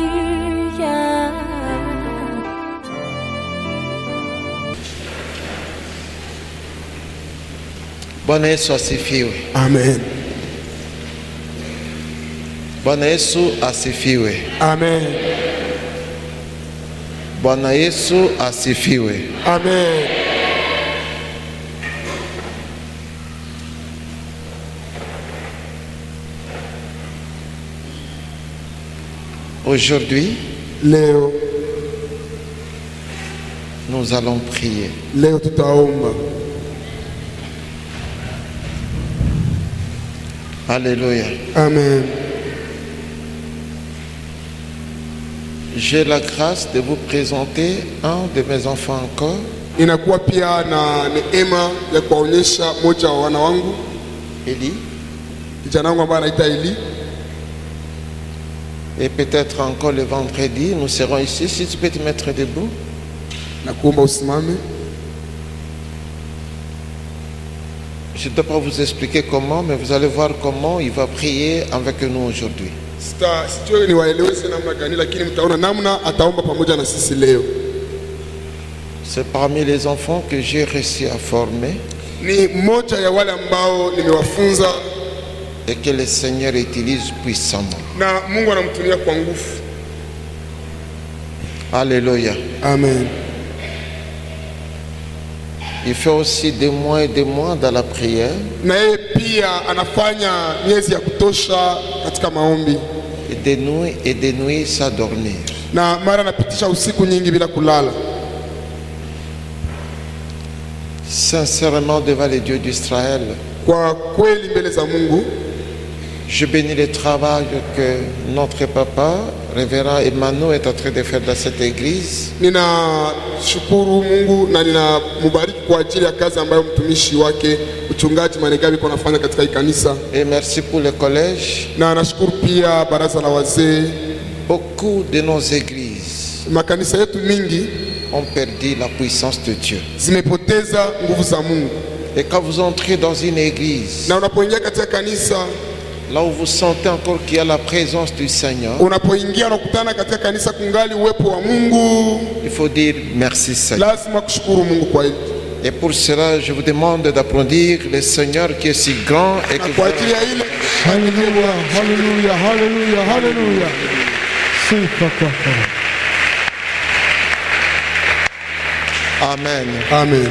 Hallelujah. Bwana Yesu asifiwe. Amen. Bwana Yesu asifiwe. Amen. Bwana Yesu asifiwe. Amen. Aujourd'hui, Leo nous allons prier. leo tutaomba. Alléluia. Amen. J'ai la grâce de vous présenter un de mes enfants encore. Inakuwa pia na neema ya kuwaonyesha moja wa wana wangu, Eli. kijana wangu ambaye anaita Eli. Et peut-être encore le vendredi, nous serons ici. Si tu peux te mettre debout. Na kuomba usimame. Je ne peux pas vous expliquer comment, mais vous allez voir comment il va prier avec nous aujourd'hui. Sijui niwaeleweshe namna gani, lakini mtaona namna ataomba pamoja na sisi leo. C'est parmi les enfants que j'ai réussi à former Ni mmoja ya wale ambao nimewafunza et que le Seigneur utilise puissamment. na Mungu anamtumia kwa nguvu. Alléluia. Amen. Il fait aussi des mois et des mois dans la prière. Na yeye pia anafanya miezi ya kutosha katika maombi, Et des nuits sans dormir. na mara anapitisha usiku nyingi bila kulala. Sincèrement devant les dieux d'Israël, Kwa kweli mbele za Mungu je bénis le travail que notre papa, révérend Emmanuel, est en train de faire dans cette église. ninashukuru Mungu na ninamubariki kwa ajili ya kazi ambayo mtumishi wake mchungaji Manegabi kwa anafanya katika hii kanisa, Et merci pour le collège. na nashukuru pia baraza la wazee. Beaucoup de nos églises Makanisa yetu mingi ont perdu la puissance de Dieu. zimepoteza nguvu za Mungu, Et quand vous entrez dans une église, na unapoingia katika kanisa, là où vous sentez encore qu'il y a la présence du Seigneur, unapoingia unakutana katika kanisa kungali uwepo wa Mungu, il faut dire merci Seigneur. lazima kushukuru Mungu kwa hili. Et pour cela, je vous demande d'applaudir le Seigneur qui est si grand et Na que kwa vous ajili ya ile Hallelujah, hallelujah, hallelujah, hallelujah. Sifa kwako. Amen. Amen.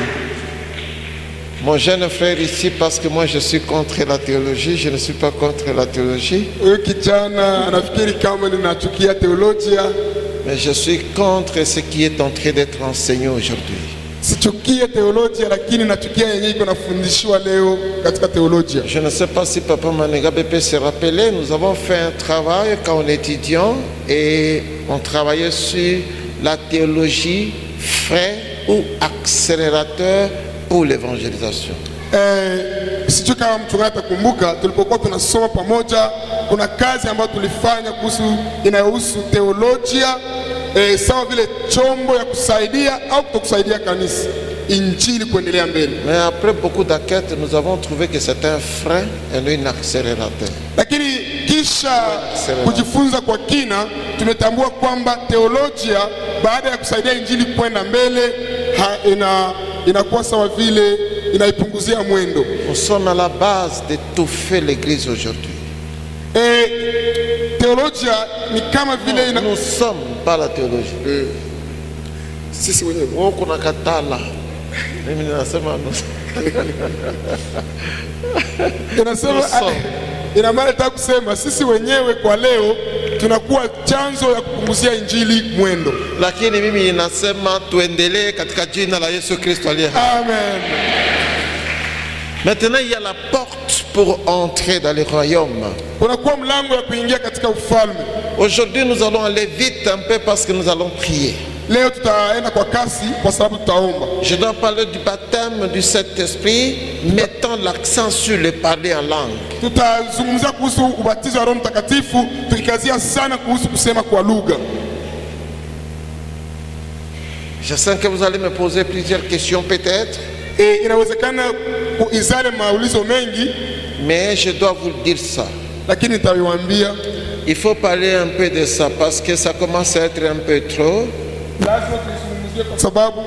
Mon jeune frère ici, parce que moi je suis contre la théologie, je ne suis pas contre la théologie, Huyu kijana anafikiri kama ninachukia teolojia. mais je suis contre ce qui est en train d'être enseigné aujourd'hui. Sichukie teolojia, lakini nachukia yenyewe iko nafundishiwa leo katika teolojia. Je ne sais pas si Papa Manegabe peut se rappeler, nous avons fait un travail quand on est étudiant et on travaillait sur la théologie frein ou accélérateur pour l'évangélisation. Sijui kama mchungaji atakumbuka, tulipokuwa tunasoma pamoja, kuna kazi ambayo tulifanya kuhusu inayohusu teolojia, sawa vile chombo ya kusaidia au kutokusaidia kanisa injili kuendelea mbele. Mais après beaucoup d'enquêtes, nous avons trouvé que c'est un frein et non un accélérateur. Lakini kisha kujifunza kwa kina, tumetambua kwamba teolojia baada ya kusaidia injili kwenda mbele inakuwa sawa vile inaipunguzia mwendo. Nous sommes à la base d'étouffer l'église aujourd'hui. Teolojia ni kama vile Nous sommes pas la théologie. sisi wenyewe. Wewe kuna katala. Mimi ninasema Inasema ina maana nataka kusema sisi wenyewe kwa leo tunakuwa chanzo ya kupunguzia injili mwendo. lakini mimi ninasema tuendelee katika jina la Yesu Kristo aliye hai. Amen. Maintenant il y a la porte pour entrer dans le royaume. Kunakuwa mlango ya kuingia katika ufalme. Aujourd'hui nous allons aller vite un peu parce que nous allons prier. Leo tutaenda kwa kasi kwa sababu tutaomba. Je dois parler du baptême du Saint-Esprit, mettant l'accent sur le parler en langue. Tutazungumzia kuhusu ubatizo wa Roho Mtakatifu, tukikazia sana kuhusu kusema kwa lugha. Je sens que vous allez me poser plusieurs questions peut-être. Inawezekana kuizale maulizo mengi, Mais je dois vous dire ça. lakini nitawaambia Il faut parler un peu de ça parce que ça commence à être un peu trop. lazima tuizungumzie kwa sababu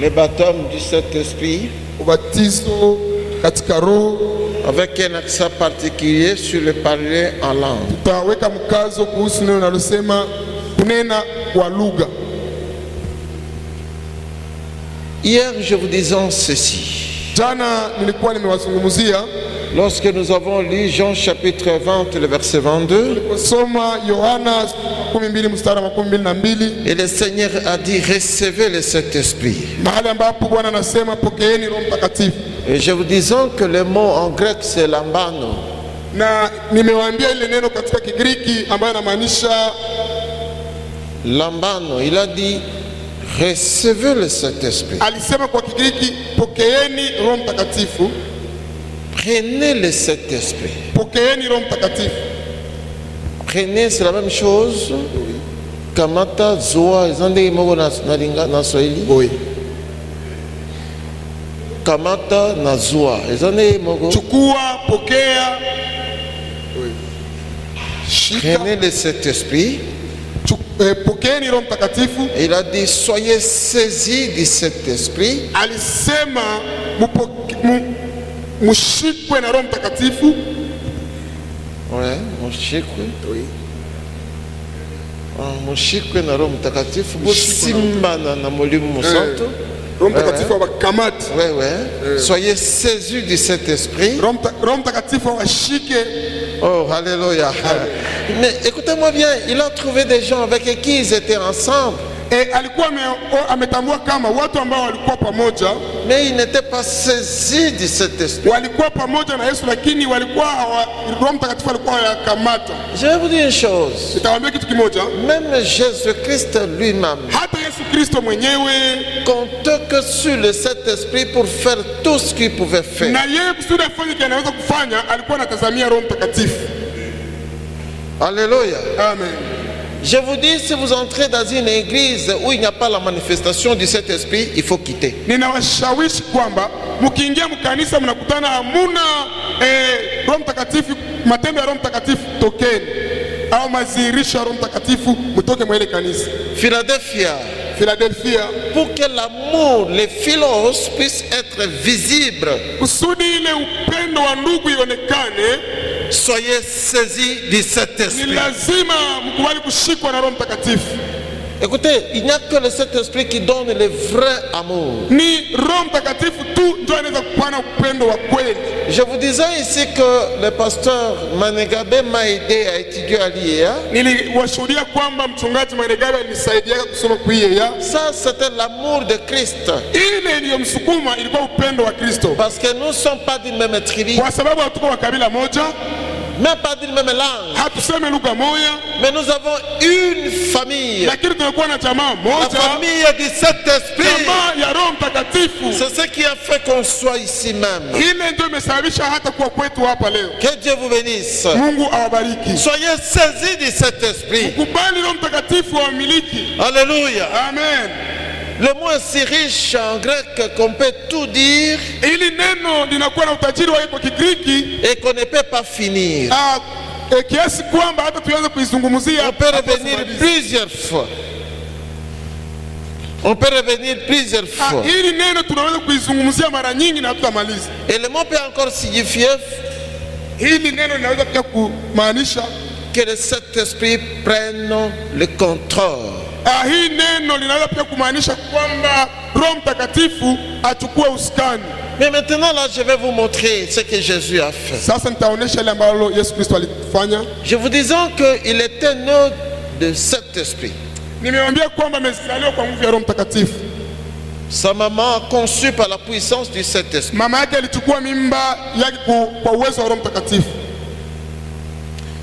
Le baptême du Saint-Esprit, ubatizo katika roho, avec un accent particulier sur le parler en langue. tutaweka mkazo kuhusu neno linalosema kunena kwa lugha. Hier, je vous disais ceci. Jana nilikuwa nimewazungumzia Lorsque nous avons lu Jean chapitre 20, le verset 22, kusoma Yohana 12 mstari wa 12, et le Seigneur a dit, recevez le Saint-Esprit. mahali ambapo Bwana anasema pokeeni Roho Mtakatifu. Et je vous disais que le mot en grec c'est lambano. Na nimewaambia ile neno katika Kigiriki ambayo inamaanisha Lambano, il a dit, recevez le Saint-Esprit. alisema kwa Kigiriki pokeeni Roho Mtakatifu, Prenez le Saint-Esprit. pokeeni Roho Mtakatifu. Prenez, c'est la même chose. Kamata, zoa, izande mogo na Swahili. Oui. Kamata na zoa, izande mogo. Chukua, pokea. Oui. Shika, Prenez le Saint-Esprit. pokeeni Roho Mtakatifu. Il a dit, soyez saisis du Saint-Esprit. Alisema mushikwe na Roho Mtakatifu. Ouais, mushikwe. Oui. Mushikwe na Roho Mtakatifu. Busimba na Molimo Santo. Roho Mtakatifu awakamate. Ouais, ouais. Soyez saisis du Saint-Esprit. Roho Mtakatifu awashike. Oh, alléluia. Mais écoutez-moi bien, il a trouvé des gens avec qui ils étaient ensemble. Alikuwa ametambua kama watu ambao walikuwa pamoja, mais ils n'étaient pas saisis de cet esprit. Walikuwa pamoja na Yesu lakini walikuwa Roho Mtakatifu alikuwa hayakamata. Je vais vous dire une chose. Nitawaambia kitu kimoja. Même Jésus-Christ lui-même, hata Yesu Kristo mwenyewe, comptait que sur le Saint-Esprit pour faire tout ce qu'il pouvait faire. na yeye kusudi afanye kile anaweza kufanya, alikuwa anatazamia Roho Mtakatifu. Alléluia. Amen. Je vous dis, si vous entrez dans une église où il n'y a pas la manifestation du Saint-Esprit, il faut quitter. Ninawashawishi kwamba mkiingia mkanisa mnakutana hamuna Roho Mtakatifu, matendo ya Roho Mtakatifu, tokeni, au mazirisho ya Roho Mtakatifu, mtoke mwa ile kanisa. Philadelphia, pour que l'amour, les philos puissent être visibles, kusudi ile upendo wa ndugu ionekane, soyez saisis du Saint-Esprit. ni lazima mkubali kushikwa na Roho Mtakatifu. Écoutez, il n'y a que le Saint-Esprit qui donne le vrai amour. Ni Roho Mtakatifu tu ndio anaweza kupana upendo wa kweli. Je vous disais ici que le pasteur Manegabe m'a aidé à étudier à l'IEA. Niliwashuhudia kwamba mchungaji Manegabe alinisaidia kusoma kwa IEA. Ça, c'était l'amour de Christ. Ile iliyomsukuma ilikuwa upendo wa Kristo. Parce que nous ne sommes pas d'une même tribu, Kwa sababu hatuko wa kabila moja, même pas d'une même langue, hatuseme lugha moja, mais nous avons une famille. lakini tunakuwa na jamaa La moja, famille du Saint-Esprit. jamaa ya Roho Mtakatifu. C'est ce qui a fait qu'on soit ici même. Ile ndio imesababisha hata kuwa kwetu hapa leo. Que Dieu vous bénisse. Mungu awabariki. Soyez saisis du Saint-Esprit. Kubali Roho Mtakatifu wa miliki. Alléluia. Amen. Le mot est si riche en grec qu'on peut tout dire Ili neno linakuwa na utajiri wake kwa Kigiriki, et qu'on ne peut pas finir. kiasi kwamba hata tuanze kuizungumzia On peut revenir plusieurs fois. On peut revenir plusieurs fois. Hili neno tunaweza kuizungumzia mara nyingi na hatutamaliza. Et le mot peut encore signifier Hili neno linaweza pia kumaanisha que le Saint-Esprit prenne le contrôle. hii neno linaweza pia kumaanisha kwamba Roho Mtakatifu achukue usukani. Mais maintenant là, je vais vous montrer ce que Jésus a fait. Sasa nitaonyesha ile ambalo Yesu Kristo alifanya. Je vous disais qu'il était né de Saint-Esprit. Nimewaambia kwamba amezaliwa kwa nguvu ya Roho Mtakatifu. Sa maman conçue par la puissance du Saint-Esprit. Mama yake alichukua mimba yake kwa uwezo wa Roho Mtakatifu.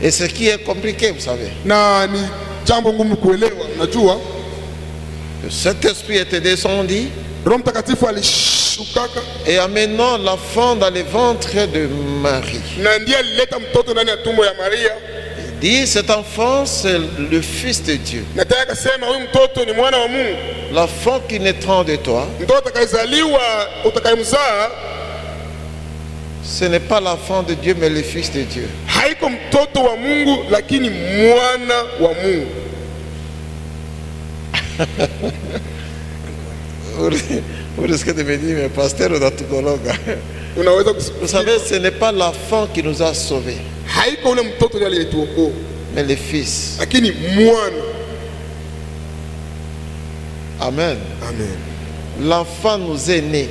Et ce qui est compliqué, vous savez. Na ni jambo ngumu kuelewa, unajua. Le Saint-Esprit était descendu. Roho Mtakatifu alishukaka et amenant l'enfant dans le ventre de Marie. na ndiye alileta mtoto ndani ya tumbo ya Maria. Il dit cet enfant c'est le fils de Dieu. Nataka kusema huyu mtoto ni mwana wa Mungu. L'enfant qui naîtra de toi, Mtoto atakayezaliwa utakayemzaa Ce n'est pas l'enfant de Dieu, mais le Fils de Dieu. Haiko mtoto wa Mungu, lakini mwana wa Mungu. Vous risquez de me dire, mais pasteur, on a tout colloque. Unaweza Vous savez, ce n'est pas l'enfant qui nous a sauvés, haiko ule mtoto ndiye aliyetuokoa, mais le Fils. lakini mwana. Amen. Amen. L'enfant nous est né,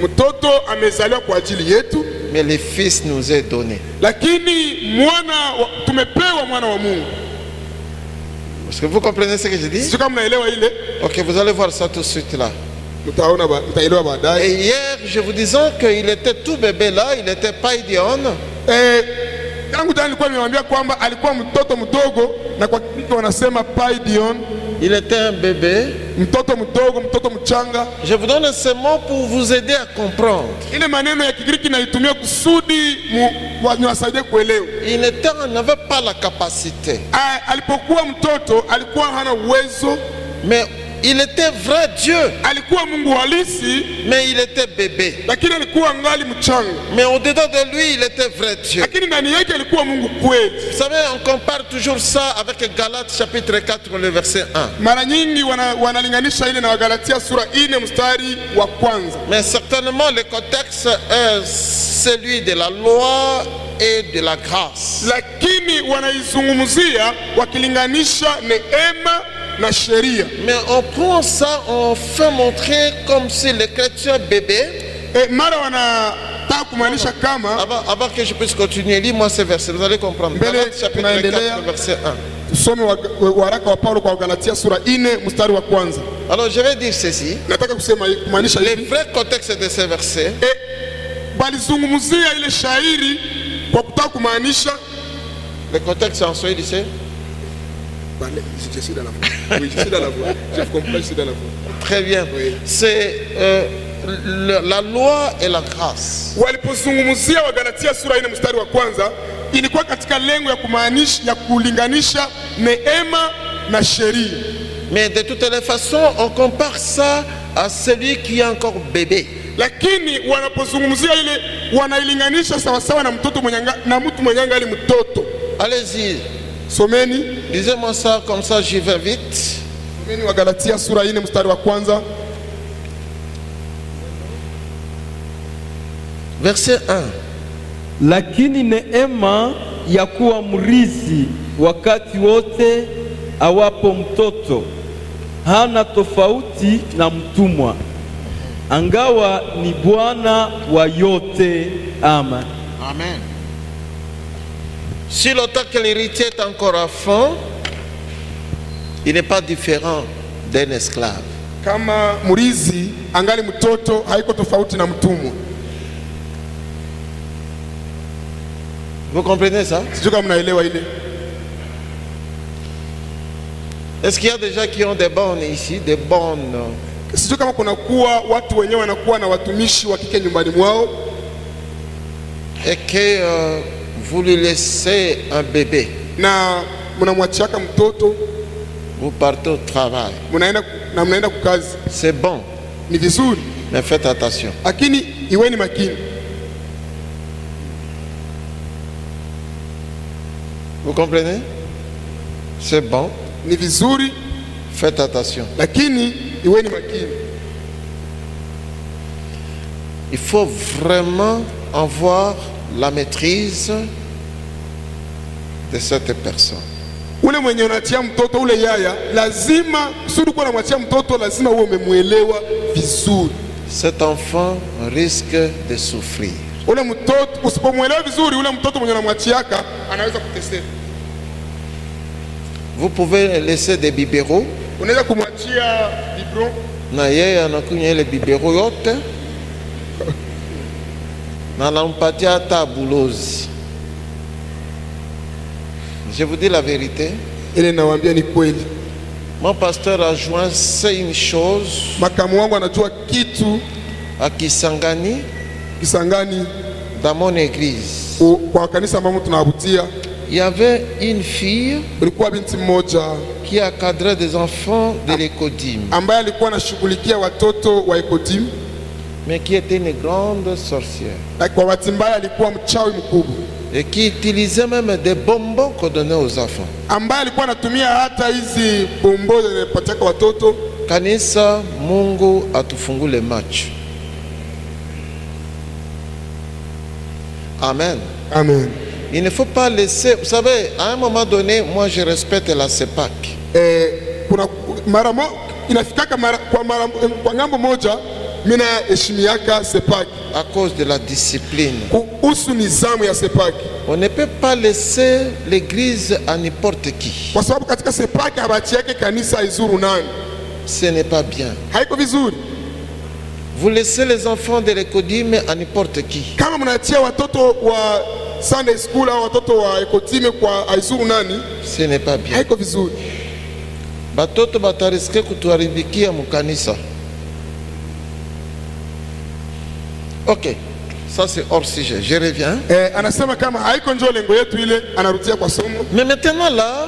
Mtoto amezaliwa kwa ajili yetu, mais le Fils nous est donné. lakini tumepewa mwana wa Mungu. Est-ce que vous comprenez ce que je dis? Sio kama mnaelewa ile? Ok, vous allez voir ça tout de suite là. Mtaelewa baadaye. Et hier, je vous disais qu'il était tout bébé là, il n'était pas idiot. Tangu jana nilikuwa nimewambia kwamba alikuwa mtoto mdogo, na kwa Kigiriki wanasema paidion. Il était un bébé. Mtoto mdogo, mtoto mchanga. Je vous donne ce mot pour vous aider à comprendre. Ile maneno ya Kigiriki naitumia kusudi niwasaidie kuelewa. Il n'avait pas la capacité. Alipokuwa mtoto alikuwa hana uwezo, mais il était vrai Dieu. Alikuwa Mungu halisi, mais il était bébé. Lakini alikuwa ngali mchanga. Mais au-dedans de lui, il était vrai Dieu. Lakini ndani yake alikuwa Mungu kweli. Vous savez, on compare toujours ça avec Galates chapitre 4 le verset 1. Mara nyingi wanalinganisha ile na Galatia sura 4 mstari wa kwanza. Mais certainement le contexte est celui de la loi et de la grâce. Lakini wanaizungumzia wakilinganisha neema na sheria. Mais on prend ça, on fait montrer comme si le chrétien bébé. Mara wanataka kumaanisha kama avant que je puisse continuer, lis-moi ce verset, vous allez comprendre. Galates chapitre 4 verset 1. Tusome waraka wa Paulo kwa Galatia sura 4 mstari wa kwanza. Alors je vais dire ceci. Nataka kusema kumaanisha hivi. Le vrai contexte de ce verset. Balizungumzia ile shairi kwa kutaka kumaanisha. Le contexte en soi, il sait. Je suis dans la voie. Oui, je suis dans la voie. Je comprends, je suis dans la voie. Très bien. Oui. C'est la loi et la grâce. Walipozungumzia wa Galatia sura 4 mstari wa kwanza, ilikuwa katika lengo ya kumaanisha ya kulinganisha neema na sheria. Mais de toutes les façons, on compare ça à celui qui est encore bébé. Lakini wanapozungumzia ile wanailinganisha sawa sawa na mtoto mtu mwenye angali mtoto. Allez-y. Someni. Lisez-moi ça comme ça, j'y vais vite. Someni wa Galatia sura 4 mstari wa kwanza. Verset 1. Lakini neema ya kuwa mrithi wakati wote awapo mtoto hana tofauti na mtumwa, angawa ni Bwana wa yote. Amen. Amen. Si longtemps que l'héritier est encore enfant, il n'est pas différent d'un esclave. Kama mrithi angali mtoto haiko tofauti na mtumwa. Vous comprenez ça? Est-ce qu'il y a des gens qui ont des bornes ici, des bornes? Sijui kama kuna kuwa watu wenyewe wanakuwa na watumishi wa kike nyumbani mwao. Et que vous lui laissez un bébé. Na mnamwachiaka mtoto. Vous partez au travail. Mnaenda kukazi. C'est bon. Ni vizuri. Mais faites attention. Lakini iweni makini. Vous comprenez? C'est bon. Ni vizuri. Faites attention. Lakini iweni makini. Il faut vraiment avoir la maîtrise de cette personne. Ule mwenye unatia mtoto ule yaya, lazima sudi kwa unamwachia mtoto lazima uwe umemuelewa vizuri. Cet enfant risque de souffrir. Ule mtoto usipomuelewa vizuri, ule mtoto mwenye unamwachiaka anaweza kuteseka. Vous pouvez laisser des biberons. Unaweza kumwachia biberon. Na yeye anakunywa ile bibero yote. Na anampatia hata bulozi. Je vous dis la vérité. Ile nawaambia ni kweli. Mon pasteur a joint c'est une chose. Makamu wangu anajua kitu à Kisangani. Kisangani. Dans mon église. Kwa kanisa ambamo tunaabudia. Il y avait une fille kulikuwa binti mmoja qui encadrait des enfants de l'Ecodim. Ambaye alikuwa anashughulikia watoto wa Ecodim. mais qui était une grande sorcière. na kwa bahati mbaya alikuwa mchawi mkubwa, Et qui utilisait même des bonbons qu'on donnait aux enfants. ambaye alikuwa anatumia hata hizi bombo zinapatia kwa watoto. Kanisa, Mungu atufungule macho. Amen. Amen. Il ne faut pas laisser, vous savez, à un moment donné, moi je respecte la CEPAC. Kuna mara inafikaka kwa ngambo moja mimi naheshimiaka Sepaki À cause de la discipline. kuhusu nizamu ya Sepaki, On ne peut pas laisser l'église à n'importe qui. kwa sababu katika Sepaki habachi yake kanisa izuru nani, Ce n'est pas bien. haiko vizuri. Vous laissez les enfants de l'écodime à n'importe qui. Kama mnaachia watoto wa Sunday school au watoto wa ekotime kwa aizuru nani, Ce n'est pas bien. haiko vizuri. Batoto batariske kutuharibikia mukanisa. Ok, ça c'est hors sujet. Je reviens. Anasema kama haiko njoo lengo yetu ile, anarudia kwa somo. Mais maintenant là,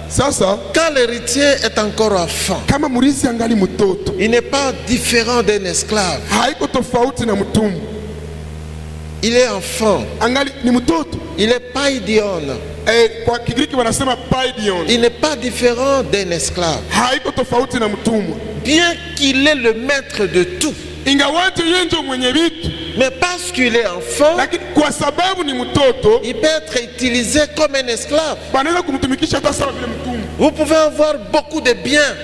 Sasa quand l'héritier est encore enfant, kama murithi angali mtoto, il n'est pas différent d'un esclave. haiko tofauti na mtumwa, Il est enfant. angali ni mtoto. Il est paidion. Kwa Kigiriki wanasema paidion, Il n'est pas différent d'un esclave. haiko tofauti na mtumwa, Bien qu'il est le maître de tout, ingawaje yeye ndio mwenye vitu, mais parce qu'il est enfant, lakini kwa sababu ni mtoto il peut être utilisé comme un esclave. banaweza kumtumikisha hata sawa vile mtumwa. Vous pouvez avoir beaucoup de biens,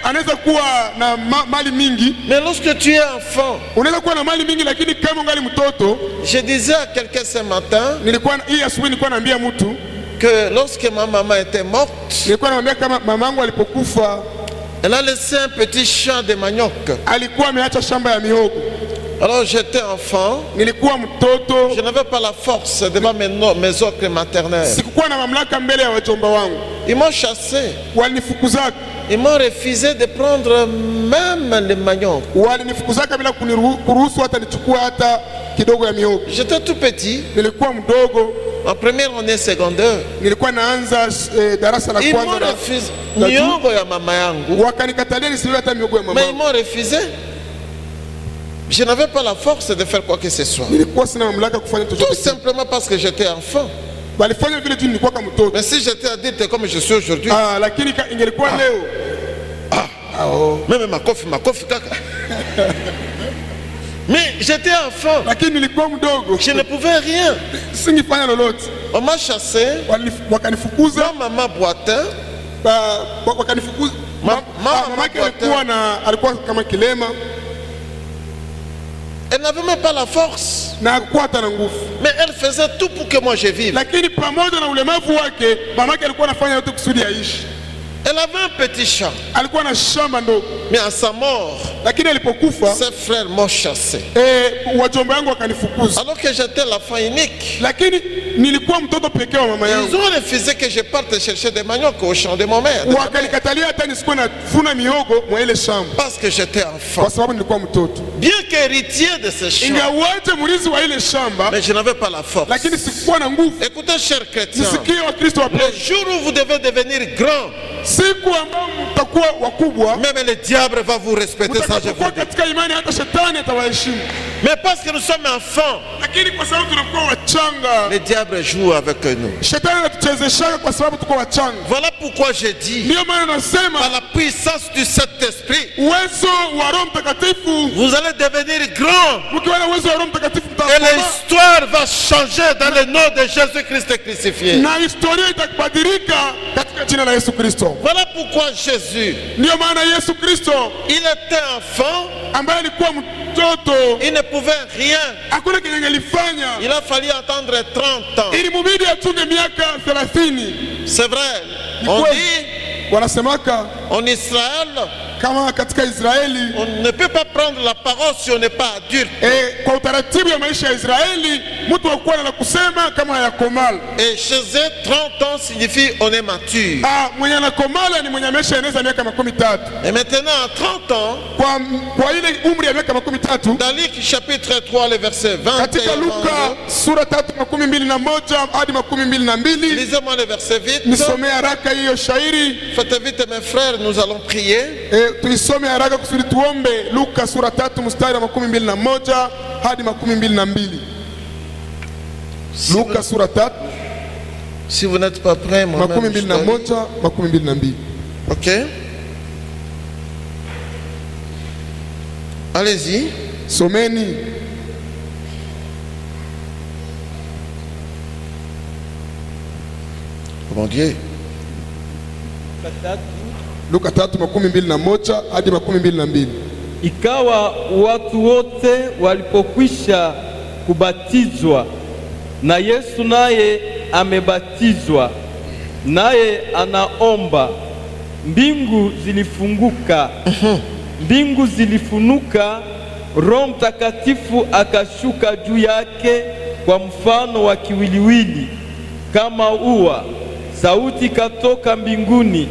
Anaweza kuwa na mali mingi, mais lorsque tu es enfant, unaweza kuwa na mali mingi, lakini kama ungali mtoto. je disais à quelqu'un ce matin Hii asubuhi nilikuwa naambia mtu, que lorsque ma maman était morte, nilikuwa namwambia kama mamangu alipokufa elle a laissé un petit champ de manioc. alikuwa ameacha shamba ya mihogo. Alors j'étais enfant, Nilikuwa mtoto, je n'avais pas la force devant mes oncles maternels. sikukuwa na mamlaka mbele ya wajomba wangu, Ils m'ont chassé. walinifukuzaka, Ils m'ont refusé de prendre même le manioc. walinifukuzaka bila kuruhusu hata nichukua hata kidogo ya mihogo. J'étais tout petit, Nilikuwa mdogo, en première année secondaire. nilikuwa naanza darasa la Ils m'ont kwanza refusé. la juu. Miongo ya mama yangu. Wakanikatalia nisiwe hata mihogo ya Mais mama. ils m'ont refusé. Je n'avais pas la force de faire quoi que ce soit. Nilikuwa sina mamlaka kufanya Tout chochote. simplement parce que j'étais enfant. Walifanya vile tu, nilikuwa kama mtoto. Mais si j'étais adulte comme je suis aujourd'hui, Lakini ingelikuwa leo même ma coffre kaka. Mais j'étais enfant. lakini nilikuwa mdogo, Je ne pouvais rien. singifanya lolote. On m'a chassé. Wakanifukuza, Ma maman boitait. wakanifukuza. Mamake alikuwa kama kilema Elle n'avait même pas la force. na hakuwa hata na nguvu, Mais elle faisait tout pour que moi je vive. lakini pamoja na ulemavu wake mamake alikuwa anafanya yote kusudi aishi. Elle avait un petit champ. Alikuwa na shamba ndogo, Mais à sa mort, lakini alipokufa ses frères m'ont chassé. wajomba yangu wakanifukuza, Alors que j'étais l'enfant unique. lakini nilikuwa mtoto pekee wa mama Ils yangu. ont refusé que je parte chercher des maniocs au champ de mon mère. Wakanikatalia hata nisikuwe navuna mihogo mwa ile shamba, Parce que j'étais enfant. kwa sababu nilikuwa mtoto. Bien qu'héritier de ce champ, Ingawaje mrithi wa ile shamba, mais je n'avais pas la force. lakini sikuwa na nguvu. Écoutez, chers chrétiens, Nisikie Wakristo le wapendwa, jour où vous devez devenir grand, siku ambayo mtakuwa wakubwa, même le diable va vous respecter, ça je vous mtakapokuwa dis. katika imani, hata shetani atawaheshimu. Mais parce que nous sommes enfants, Lakini kwa sababu tunakuwa wachanga, le diable joue avec nous. shetani anatuchezeshaka kwa sababu tuko wachanga. Voilà pourquoi je dis, Ndiyo maana par nasema la puissance du Saint-Esprit, uwezo wa Roho Mtakatifu, vous allez devenir grand. mkiwa na uwezo wa Roho Mtakatifu Et mtakomaa, l'histoire va changer dans le nom de Jésus-Christ crucifié. na historia itabadilika katika jina la Yesu Kristo. Voilà pourquoi Jésus, Ndiyo maana Yesu Kristo il était enfant, ambaye alikuwa mtoto, il ne pouvait rien. hakuna kenye angelifanya, Il a fallu attendre 30 ans. ilimubidi achunge miaka 30. C'est vrai. Ni On kweli. dit Wanasemaka en Israël, kama katika Israeli, on ne peut pas prendre la parole si on n'est pas adulte. kwa utaratibu ya maisha ya Israeli mtu hakuwa na la kusema kama hayakomala. Et chez eux, 30 ans signifie on est mature. Mwenye anakomala ni mwenye ameshaeneza miaka 30. Et maintenant, à 30 ans, Kwa ile umri ya miaka 30, dans Luc chapitre 3, le verset 20, katika Luka sura 3:21 hadi 22. Lisez-moi le verset vite. Nisome haraka hiyo shairi. Faites vite mes frères, nous allons prier. Tuisome haraka kusudi tuombe. Luka sura 3 mstari wa 21 hadi 22. Luka sura 3. Si vous n'êtes pas prêts, moi-même je dois... Ok. Allez-y. Someni. Mon Dieu. Luka 3:21 hadi 22. Ikawa watu wote walipokwisha kubatizwa na Yesu naye amebatizwa, naye anaomba, mbingu zilifunguka. Mbingu zilifunuka, Roho Mtakatifu akashuka juu yake kwa mfano wa kiwiliwili kama ua. Sauti katoka mbinguni,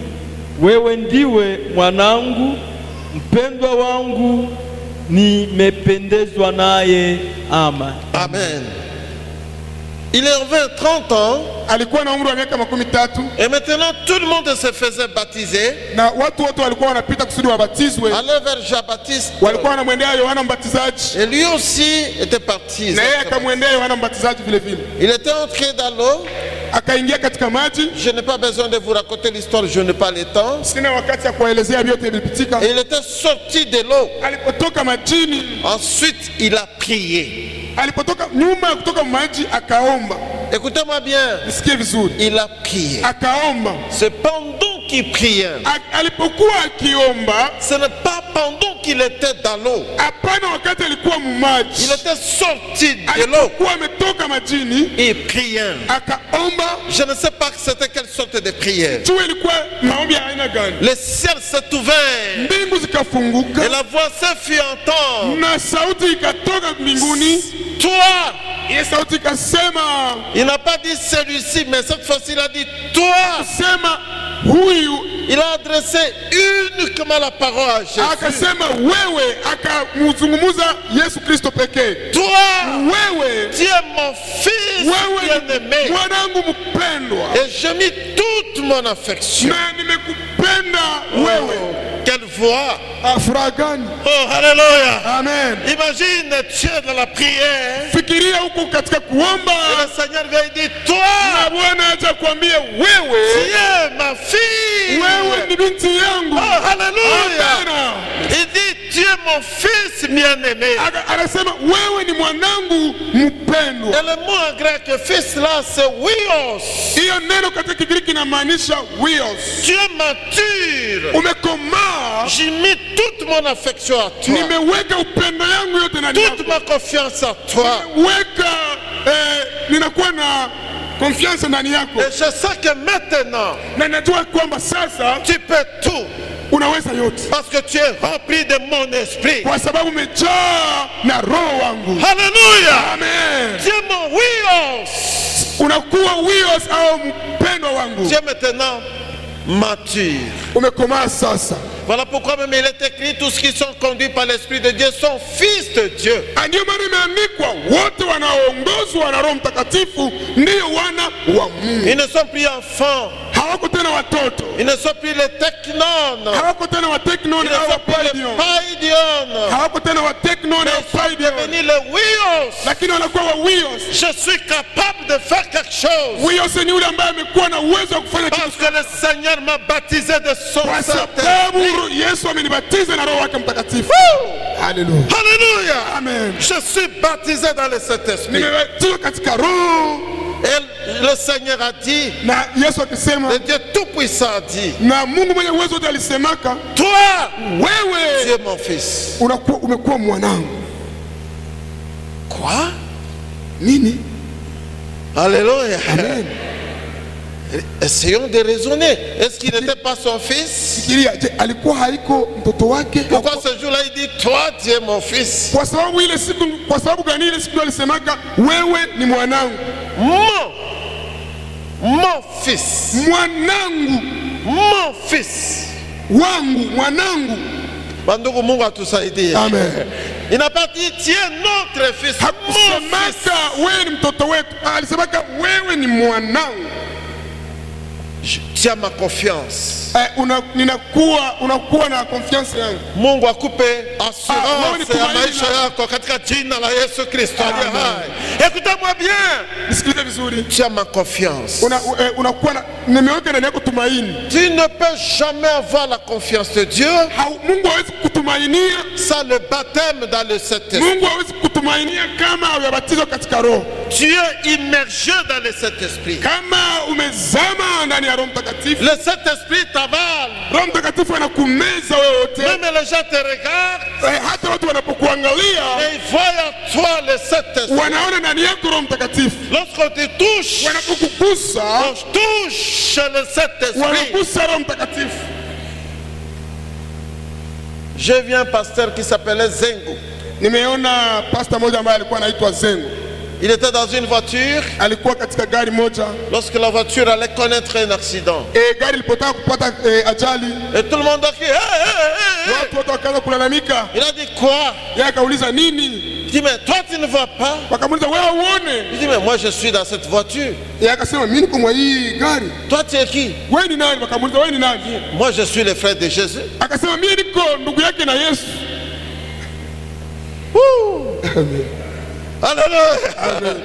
wewe ndiwe mwanangu mpendwa wangu, nimependezwa naye. Amen. Amen. Il avait 30 ans. Alikuwa na umri wa miaka 30. Et maintenant tout le monde se faisait baptiser. Na watu wote walikuwa wanapita kusudi wabatizwe. Allait vers Jean-Baptiste. Walikuwa wanamwendea Yohana Mbatizaji. Et lui aussi était baptisé. Na yeye akamwendea Yohana Mbatizaji vile vile. Il était entré dans l'eau. Akaingia katika maji. Je n'ai pas besoin de vous raconter l'histoire, je n'ai pas le temps. Sina wakati ya kuelezea vyote vilipitika. Et il était sorti de l'eau. Alipotoka majini, ensuite il a prié. Alipotoka nyuma ya kutoka maji akaomba. Écoutez-moi bien. Nisikie vizuri. Il a prié. Akaomba. C'est pendant qu'il priait. Alipokuwa akiomba, ce n'est pas pendant qu'il était dans l'eau. Hapana, wakati alikuwa mumaji. Il était sorti de l'eau. Alikuwa ametoka majini. Et priant. Akaomba. Je ne sais pas c'était quelle sorte de prière. Tu ilikuwa maombi ya aina gani? Le ciel s'est ouvert. Mbingu zikafunguka. Et la voix se fit entendre. Na sauti ikatoka mbinguni. Toi. Ile sauti ikasema. Il n'a pas dit celui-ci, mais cette fois-ci il a dit toi. Sema huyu. Il a adressé uniquement la parole à Jésus. Akasema wewe, akamzungumza Yesu Kristo pekee. Toi, wewe, tu es mon fils bien-aimé. Mwanangu mpendwa. Et j'ai mis toute mon affection. Na nimekupenda wewe. Quelle voix. Furaha gani. Oh, alléluia. Amen. Imagine tu es dans la prière. Fikiria huko katika kuomba. Et le Seigneur vient dire toi. Na Bwana acha kuambia wewe. Tu es ma fille. Wewe ni binti yangu. Oh, alléluia. Il dit tu es mon fils bien-aimé. Anasema wewe ni mwanangu mpendwa. Et le mot en grec fils là c'est huios. Hiyo neno katika Kigiriki inamaanisha huios. Tu es mature. Umekomaa. J'ai mis toute mon affection à toi. Nimeweka upendo yangu yote ndani yako. Toute ma confiance à toi. Nimeweka ninakuwa na confiance ndani yako. Et je sais que maintenant, na najua kwamba sasa tu peux tout. Unaweza yote. Parce que tu es rempli de mon esprit. Kwa sababu umejaa na roho wangu. Hallelujah. Amen. Tu es mon huios. Unakuwa huios au mpendwa wangu. Tu es maintenant mature. Umekomaa sasa. Voilà pourquoi même il est écrit tous ceux qui sont conduits par l'Esprit de Dieu sont fils de Dieu. Ndio maana imeandikwa wote wanaoongozwa na Roho Mtakatifu ndio wana wa Mungu. Ils ne sont plus enfants. Hawako tena watoto. Ils ne sont plus les teknon. Hawako tena wa teknon au paidion. Hawako tena wa teknon au paidion. Devenir les huios. Lakini wanakuwa wa huios. Je suis capable de faire quelque chose. Huios ni yule ambaye amekuwa na uwezo wa kufanya kitu. Parce que le Seigneur m'a baptisé de son Saint-Esprit. Yesu amenibatiza na Roho wake Mtakatifu. Haleluya. Haleluya. Amen. Je suis baptisé dans le Saint-Esprit. Nimebatizwa katika Roho. Et le Seigneur a dit, na Yesu akisema, le Dieu tout-puissant a dit, na Mungu mwenye uwezo wote alisemaka, toi, wewe, tu es mon fils. Umekuwa mwanangu. Quoi? Nini? Alléluia. Amen. Essayons de raisonner. Est-ce qu'il n'était pas son fils? Alikuwa haiko mtoto wake? Pourquoi ce jour-là il dit toi tu es mon fils? Kwa sababu ile siku, kwa sababu gani ile siku alisemaka wewe ni mwanangu? Mon fils. Mwanangu. Mon fils. Wangu, mwanangu. Bandugu, Mungu atusaidie. Amen. Il n'a pas dit tu es notre fils. Mon fils. Hakusemaka wewe ni mtoto wetu, alisemaka wewe ni mwanangu. Tu as ma confiance. Unakuwa na confiance yangu. Mungu akupe assurance ya maisha tumaini yako katika jina la Yesu Kristo aliye hai. Écoutez-moi bien. Nisikilize vizuri. Tu as ma confiance. Unakuwa na nimeweka ndani yako tumaini. Tu ne peux jamais avoir la confiance de Dieu Mungu hawezi kutumainia sans le baptême dans le Saint-Esprit. Mungu hawezi kutumainia kama hujabatizwa katika Roho. Tu es immergé dans le Saint-Esprit. Kama umezama ndani ya Roho Mtakatifu, Le Saint-Esprit t'avale. Roho Mtakatifu anakumeza wewe wote. Même les gens te regardent. Hata watu wanapokuangalia Et ils voient en toi le Saint-Esprit. wanaona ndani yako Roho Mtakatifu. Lorsqu'on te touche, Wanapokugusa on touche le Saint-Esprit. wanagusa Roho Mtakatifu. J'ai vu un pasteur qui s'appelait Zengo. Nimeona pasta moja ambaye alikuwa anaitwa Zengo. Il était dans une voiture Alikuwa katika gari moja. lorsque la voiture allait connaître un accident. Gari ilipotaka kupata ajali, Et tout le monde a crié, hey, hey, hey. watu wote wakaanza kulalamika. Il a dit quoi? Yeye akauliza nini? Il dit mais toi tu ne vois pas? Wakamuuliza wewe uone? Il dit mais moi je suis dans cette voiture. Yeye akasema mimi niko mwa hii gari. Toi tu es qui? Wewe ni nani? Wakamuuliza wewe ni nani? Moi je suis le frère de Jésus. Akasema mimi niko ndugu yake na Yesu. Alléluia.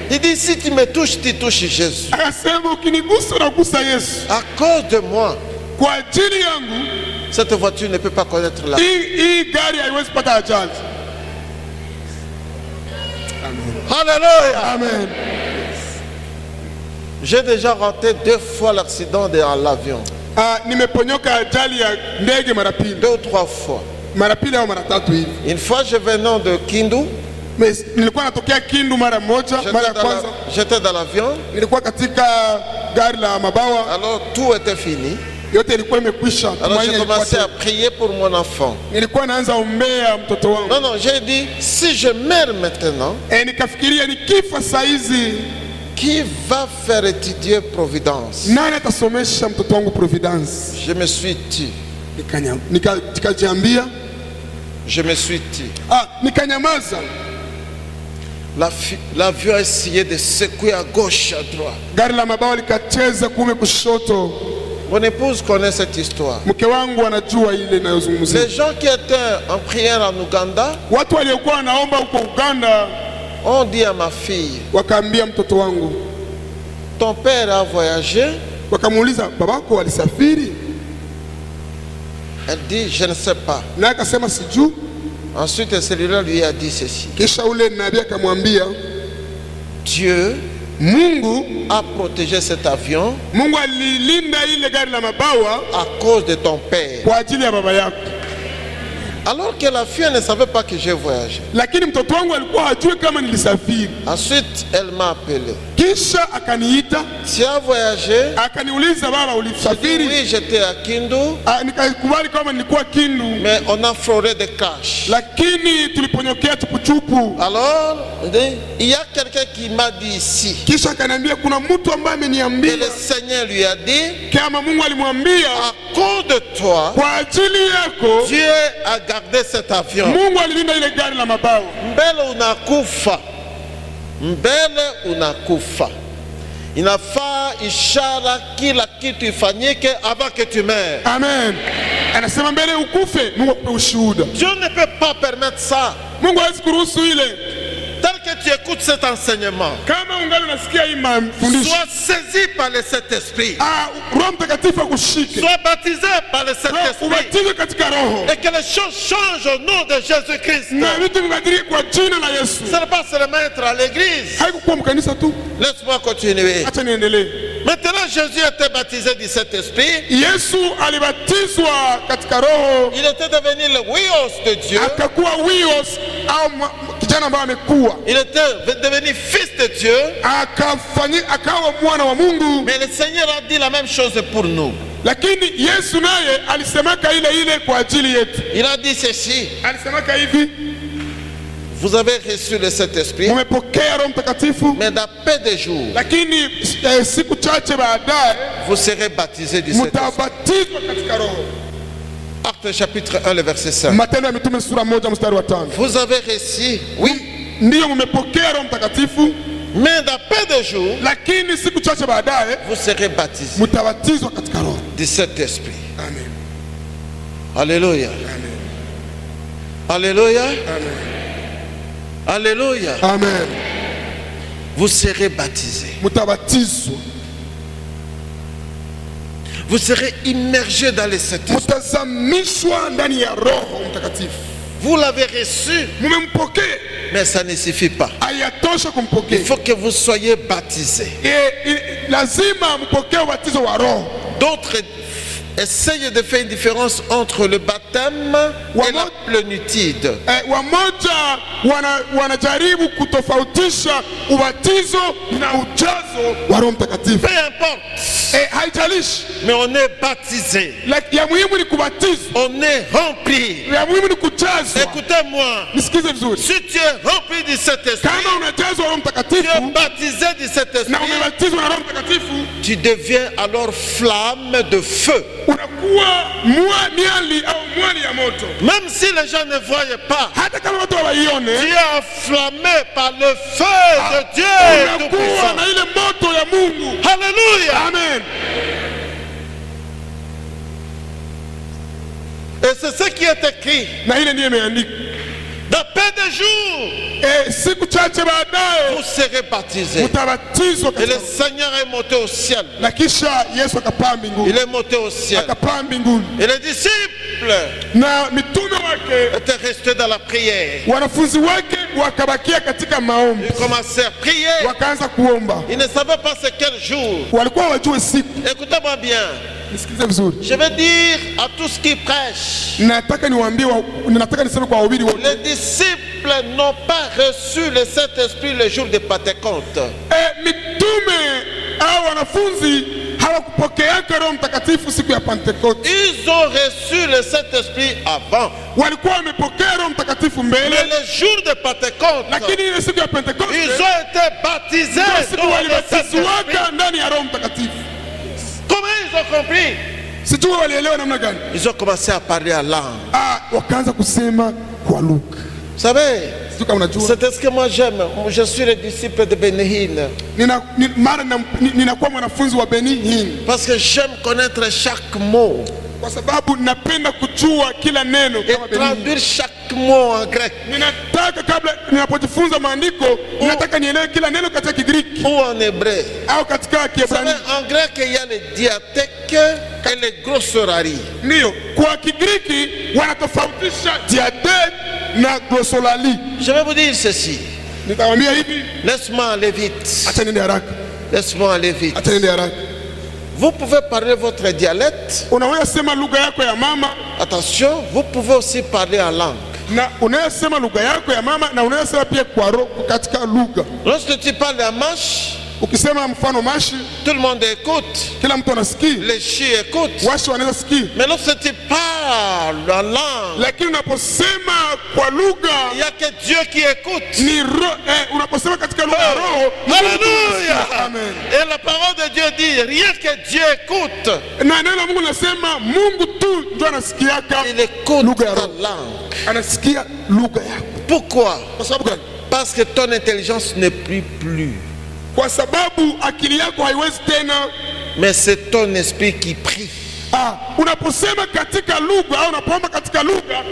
Il dit si tu me touches, tu touches Jésus. Akasema ukinigusa unagusa Yesu. À cause de moi, Kwa ajili yangu cette voiture ne peut pas connaître la. hii gari haiwezi pata ajali. Alléluia. Amen. J'ai déjà raté 2 fois l'accident de l'avion. Nimeponyoka ajali ya ndege mara pili. 2 ou 3 fois. Mara pili au mara tatu hivi. Une fois je venais de Kindu. Nilikuwa natokea Kindu mara moja, mara ya kwanza. J'étais dans l'avion. Nilikuwa katika gari la mabawa. Alors tout était fini. Yote ilikuwa imekwisha. Alors j'ai commencé à prier pour mon enfant. Nilikuwa naanza ombea mtoto wangu. Non, j'ai dit, si je meurs maintenant, Nikafikiria nikifa saa hizi, qui va faire étudier Providence? nani atasomesha mtoto wangu Providence? Je me suis tué. Nikajiambia, Je me suis tué. nikanyamaza. L'avion a essayé de secouer à gauche, à droite. Gari la mabawa likacheza kume kushoto. Mon épouse connaît cette histoire. Mke wangu anajua ile inayozungumzia. Les gens qui étaient en prière en Ouganda Watu waliokuwa wanaomba huko Uganda ont dit à ma fille, wakaambia mtoto wangu, ton père a voyagé. wakamuuliza babako alisafiri? Elle dit, je ne sais pas. Na akasema sijui. Ensuite, celui-là lui a dit ceci. Kisha ule nabii akamwambia, Dieu Mungu a protégé cet avion alilinda ile gari la mabawa à cause de ton père. kwa ajili ya baba yako. Alors que la fille ne savait pas que j'ai voyagé. Lakini mtoto wangu alikuwa hajui kama nilisafiri. Ensuite, elle m'a appelé. Kisha akaniita, Tu as voyagé? akaniuliza baba, J'ai dit, ulisafiri? oui, j'étais à Kindu, Nikakubali kama nilikuwa Kindu, mais on a frôlé des caches. lakini tuliponyokea chupuchupu. Alors, il y a quelqu'un qui m'a dit ici Kisha akaniambia kuna mtu ambaye que ameniambia le Seigneur lui a dit, kama Mungu alimwambia à cause de toi, kwa ajili yako Dieu a gardé cet avion. Mungu alilinda ile gari la mabawa. Mbele unakufa, mbele unakufa. Inafaa ishara kila kitu ifanyike avant que tu meurs. Amen. Anasema mbele ukufe, Mungu akupe ushuhuda. Dieu ne peut pas permettre ça. Mungu hawezi kuruhusu ile. Tel que tu écoutes cet enseignement, Kama ungali unasikia hii mafundisho, sois saisi par le Saint-Esprit, Roho Mtakatifu akushike, sois baptisé par le Saint-Esprit, ubatizwe katika Roho, et que les choses changent au nom de Jésus-Christ. na vitu vibadilike kwa jina la Yesu. Ce n'est pas seulement être à l'église. Haikukuwa mkanisa tu. Laisse-moi continuer. Acha niendelee. Maintenant, Jésus était baptisé du Saint-Esprit. Yesu alibatizwa katika Roho, Il était devenu le huios de Dieu. akakuwa wios au kijana ambaye amekuwa, Il était devenu fils de Dieu. akawa mwana wa Mungu. Mais le Seigneur a dit la même chose pour nous. Lakini Yesu naye alisemaka ile kwa ajili yetu. Il a dit ceci. Alisemaka hivi, Vous avez reçu le Saint-Esprit, mumepokea Roho Mtakatifu, mais dans peu de jours, lakini siku chache baadaye vous serez baptisés du Saint-Esprit. mtabatizwa katika Roho. Actes chapitre 1, le verset 5. Matendo ya Mitume sura 1 mstari wa 5. Vous avez reçu, oui, Ndiyo mmepokea Roho Mtakatifu, mais dans peu de jours, lakini siku chache baadaye vous serez baptisés mtabatizwa katika Roho. du Saint-Esprit. Amen. Alléluia. Amen. Alléluia. Amen. Alléluia. Amen. Vous serez baptisés. Mtabatizwa. Vous serez immergés dans le Saint-Esprit. Mtazamishwa ndani ya Roho Mtakatifu. Vous l'avez reçu, Mumempokea, mais ça ne suffit pas. hayatosha Il kumpokea. faut que vous soyez baptisés. Lazima mpokee ubatizo wa Roho. D'autres essayent de faire une différence entre le baptême et la plénitude. Wamoja wanajaribu kutofautisha ubatizo na ujazo wa Roho Mtakatifu. Peu importe, Haijalishi, mais on est baptisé. ya muhimu ni kubatizwa, On est rempli. ya muhimu ni kujazwa. Écoutez-moi, Nisikize vizuri, si tu es rempli du Saint-Esprit, kama unajazwa Roho tu Mtakatifu es baptisé du na Saint-Esprit, umebatizwa na Roho Mtakatifu, tu deviens alors flamme de feu. unakuwa miali au mwali ya moto. Même si les gens ne voyaient pas, Hata kama watu hawaione, tu es enflammé par le feu de Dieu unakuwa Tout-Puissant. na ile moto ya Mungu. Alléluia. Amen. Et c'est ce qui est écrit. Na ile ndiyo imeandikwa. Dans peu de jours, Siku chache baadaye vous serez baptisés. mtabatizwa Et le katika. Seigneur est monté au ciel. Na kisha Yesu akapaa mbinguni. Il est monté au ciel. Akapaa mbinguni. Et les disciples Na mitume wake, étaient restés dans la prière. wanafunzi wake wakabakia katika maombi. Ils commencèrent à prier. Wakaanza kuomba. Ils ne savaient pas c'est quel jour. Walikuwa wajue siku. Écoutez-moi bien. Nisikize vizuri. Je vais dire à tous qui prêchent. Nataka niseme kwa wahubiri wote. Les disciples n'ont pas reçu le Saint-Esprit le jour de Pentecôte. Mitume au wanafunzi hawakupokeaka Roho Mtakatifu siku ya Pentekoste. Ils ont reçu le Saint-Esprit avant. Walikuwa wamepokea Roho Mtakatifu mbele, Mais le jour de Pentecôte, lakini ile siku ya Pentekoste ils ont été baptisés ndio siku dans le Saint-Esprit. walibatizwaka ndani ya Roho Mtakatifu. Comment ils ont compris? Sijui walielewa namna gani. Ils ont commencé à parler en langue. Wakaanza kusema kwa lugha. Vous savez, Sijui kama unajua. c'est ce que moi j'aime. Je suis le disciple de Bénéhine. Ninakuwa mwanafunzi wa Beni Hinn Parce que j'aime connaître chaque mot kwa sababu napenda kujua kila neno et kama Beni Hinn. traduire chaque mot en grec Ninataka kabla ninapojifunza maandiko, ninataka nielewe kila neno katika Kigiriki ou en hébreu. au katika Vous savez, Kiebrania. en grec, il y a les diathèques et les grossoraries. Ndio, kwa Kigiriki wanatofautisha diadem na glosolali. Je vais vous dire ceci. Nitawaambia hivi, Laisse-moi aller vite. acha niende haraka. Laisse-moi aller vite. Acha niende haraka. Vous pouvez parler votre dialecte. Unaweza sema lugha yako ya mama Attention, vous pouvez aussi parler en langue. na unaweza sema lugha yako ya mama na unaweza sema pia kwa roho katika lugha. Lorsque tu parles en marche, Ukisema mfano mashi, tout le monde écoute. kila mtu anasikia, Les chiens écoutent. washi wanaweza sikia. Mais lorsque tu parles en langue, Lakini unaposema kwa lugha il n'y a que Dieu qui écoute. ni unaposema katika lugha ya roho, Alléluia. amen. Et la parole de Dieu dit, rien que Dieu écoute. Na neno la Mungu nasema Mungu tu ndio anasikiaka Il écoute lugha ya ta roho, langue. anasikia lugha yako. Pourquoi? Kwa sababu gani? Parce que ton intelligence n'est plus. Kwa sababu akili yako haiwezi tena. Mais c'est ton esprit qui prie. Unaposema katika lugha au unapoomba katika lugha,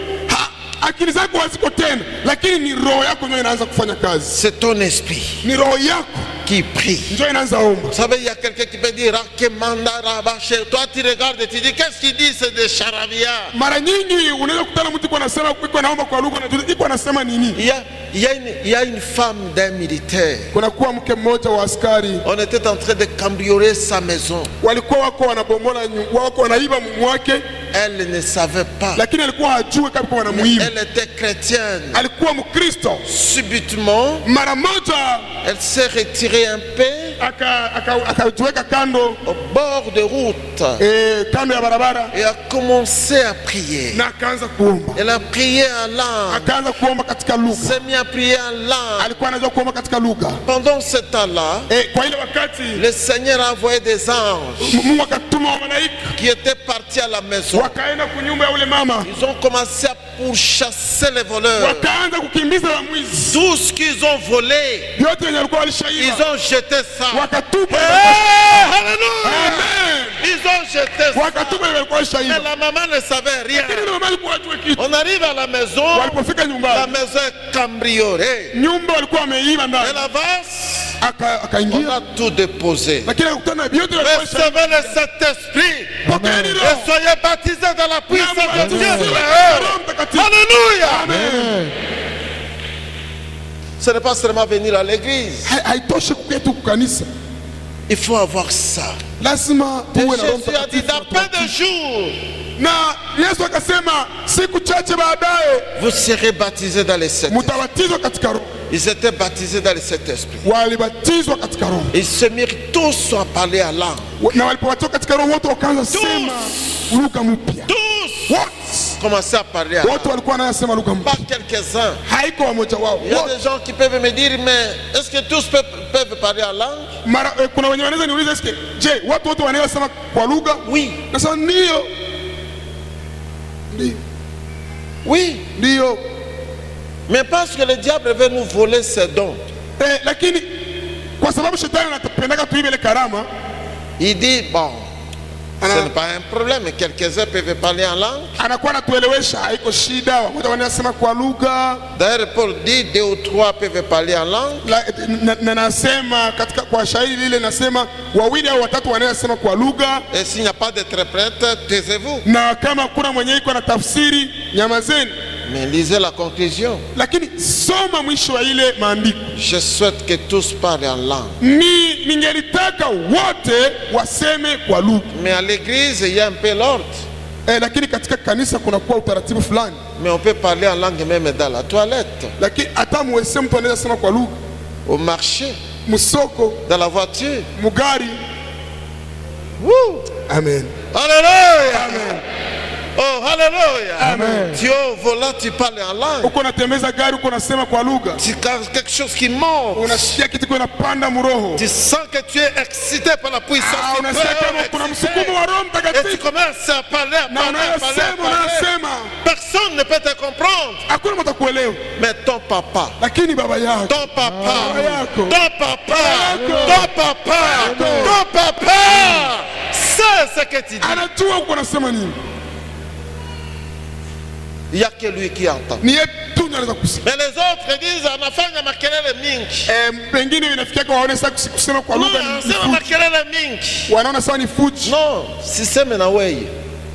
akili zako haziko tena, lakini ni roho yako ndio inaanza kufanya kazi. C'est ton esprit Ni roho yako qui prie. ndio inaanza omba. Vous savez, il y a quelqu'un qui peut dire, toi tu regardes et tu dis, qu'est-ce qu'il dit, c'est des charabias. Mara nyingi unaweza kukutana mtu anasema iko naomba kwa lugha na iko anasema nini? Il y a une femme d'un militaire. Kuna kuwa mke mmoja wa askari, On était en train de cambrioler sa maison. walikuwa wako wanabomola wako wanaiba mume wake, Elle ne savait pas. lakini alikuwa hajui kama wanamuiba. Elle était chrétienne. Alikuwa Mkristo. Subitement, Mara moja elle s'est retirée un peu akajiweka kando au bord de route kando ya barabara et a commencé à prier. na akaanza kuomba. Elle a prié en langue. Akaanza kuomba katika lugha. S'est mis à prier en langue. Alikuwa anajua kuomba katika lugha. Pendant ce temps-là, Kwa ile wakati le Seigneur a envoyé des anges Mungu akatuma malaika qui étaient partis à la maison. wakaenda kunyumba ya ule mama. Ils ont commencé à pourchasser les voleurs. Wakaanza kukimbiza wamwizi. Tout ce qu'ils ont volé, Yote yenye walikuwa ils walishaiba ont jeté ça. wakatupa. Alléluia! Amen. Ils ont jeté ça. Wakatupa ile walikuwa Mais walishaiba. la maman ne savait rien. Lakini ile mama alikuwa hajui kitu. On arrive à la maison, Walipofika la nyumbani, maison est cambriolée. nyumba walikuwa wameiba Et ndani. la vase, on Akaingia a tout déposé. lakini akakutana na vyote walikuwa Recevez le Saint-Esprit Pokeeni et Roho. soyez baptisés dans la puissance de Dieu. Roho Mtakatifu. Alléluia! Amen. Ce n'est pas seulement venir à l'église. Haitoshi kukaa tu kukanisa. Il faut avoir ça. Lazima Et tuwe na Roho Jésus a dit, Mtakatifu. dans peu de jours, Na Yesu akasema siku chache baadaye vous serez baptisés dans le Saint-Esprit. mtabatizwa katika Roho. Ils étaient baptisés dans le Saint-Esprit. Walibatizwa katika Roho. Ils se mirent tous à parler à langue. Na walipobatizwa katika Roho wote wakaanza sema lugha mpya. Tous Wote commençaient à parler à wote langue. walikuwa wanasema lugha mpya. Pas quelques-uns. Haiko wamoja wao. Il y a Wote. des gens qui peuvent me dire, mais est-ce que tous peuvent parler à langue? Mara kuna wenye wanaweza niuliza eske je, watu wote wanaweza sema kwa lugha? Oui. Nasema ndio. Ndio. Oui. Ndio. Mais parce que le diable veut nous voler ses dons. Lakini kwa sababu shetani anapendaka tuibe ile karama, Il dit, bon, ce n'est pas un problème, quelques-uns peuvent parler en langue. anakuwa anatuelewesha haiko shida, wamoja wanasema kwa lugha. D'ailleurs, Paul dit, 2 ou 3 peuvent parler en langue. Na nasema katika kwa shairi lile nasema wawili au watatu wanasema kwa lugha, Et s'il n'y a pas d'interprète, taisez-vous. na kama kuna mwenye iko na tafsiri nyamazeni. Mais lisez la conclusion. Lakini soma mwisho wa ile maandiko. Je souhaite que tous parlent en langue. Ningelitaka wote waseme kwa lugha. Mais à l'église, il y a un peu l'ordre. Lakini katika kanisa kunakuwa utaratibu fulani. Mais on peut parler en langue même dans la toilette, Lakini hata muweze mtu anaweza sema kwa lugha, au marché, msoko, dans la voiture. mugari. Woo! Amen. Alléluia! Amen. Oh, alléluia! Amen. Tu es au volant, tu parles en langue. Uko natembeza gari, uko nasema kwa lugha, C'est quelque chose qui monte. unasikia kitu kinapanda mroho. Tu sens que tu es excité par la puissance du Unasikia kama kuna msukumo wa Roho Et tu Mtakatifu commences à parler, à na parler, à unayosema parler. unayosema, Personne ne peut te comprendre. hakuna mtu atakuelewa, Mais ton papa, lakini baba yako, ton papa, baba yako, ton papa, yako, ton papa, ton papa, c'est ce que tu dis. anajua uko nasema nini. Il n'y a que lui qui entend. Ni yeye tu ndiye anaweza kusema. Mais les autres disent, anafanya makelele mingi. Pengine inafikia kwa waone sasa kusema kwa Non, lugha ni anasema fujo. makelele mingi. Wanaona sawa ni fujo. Non, siseme na wewe.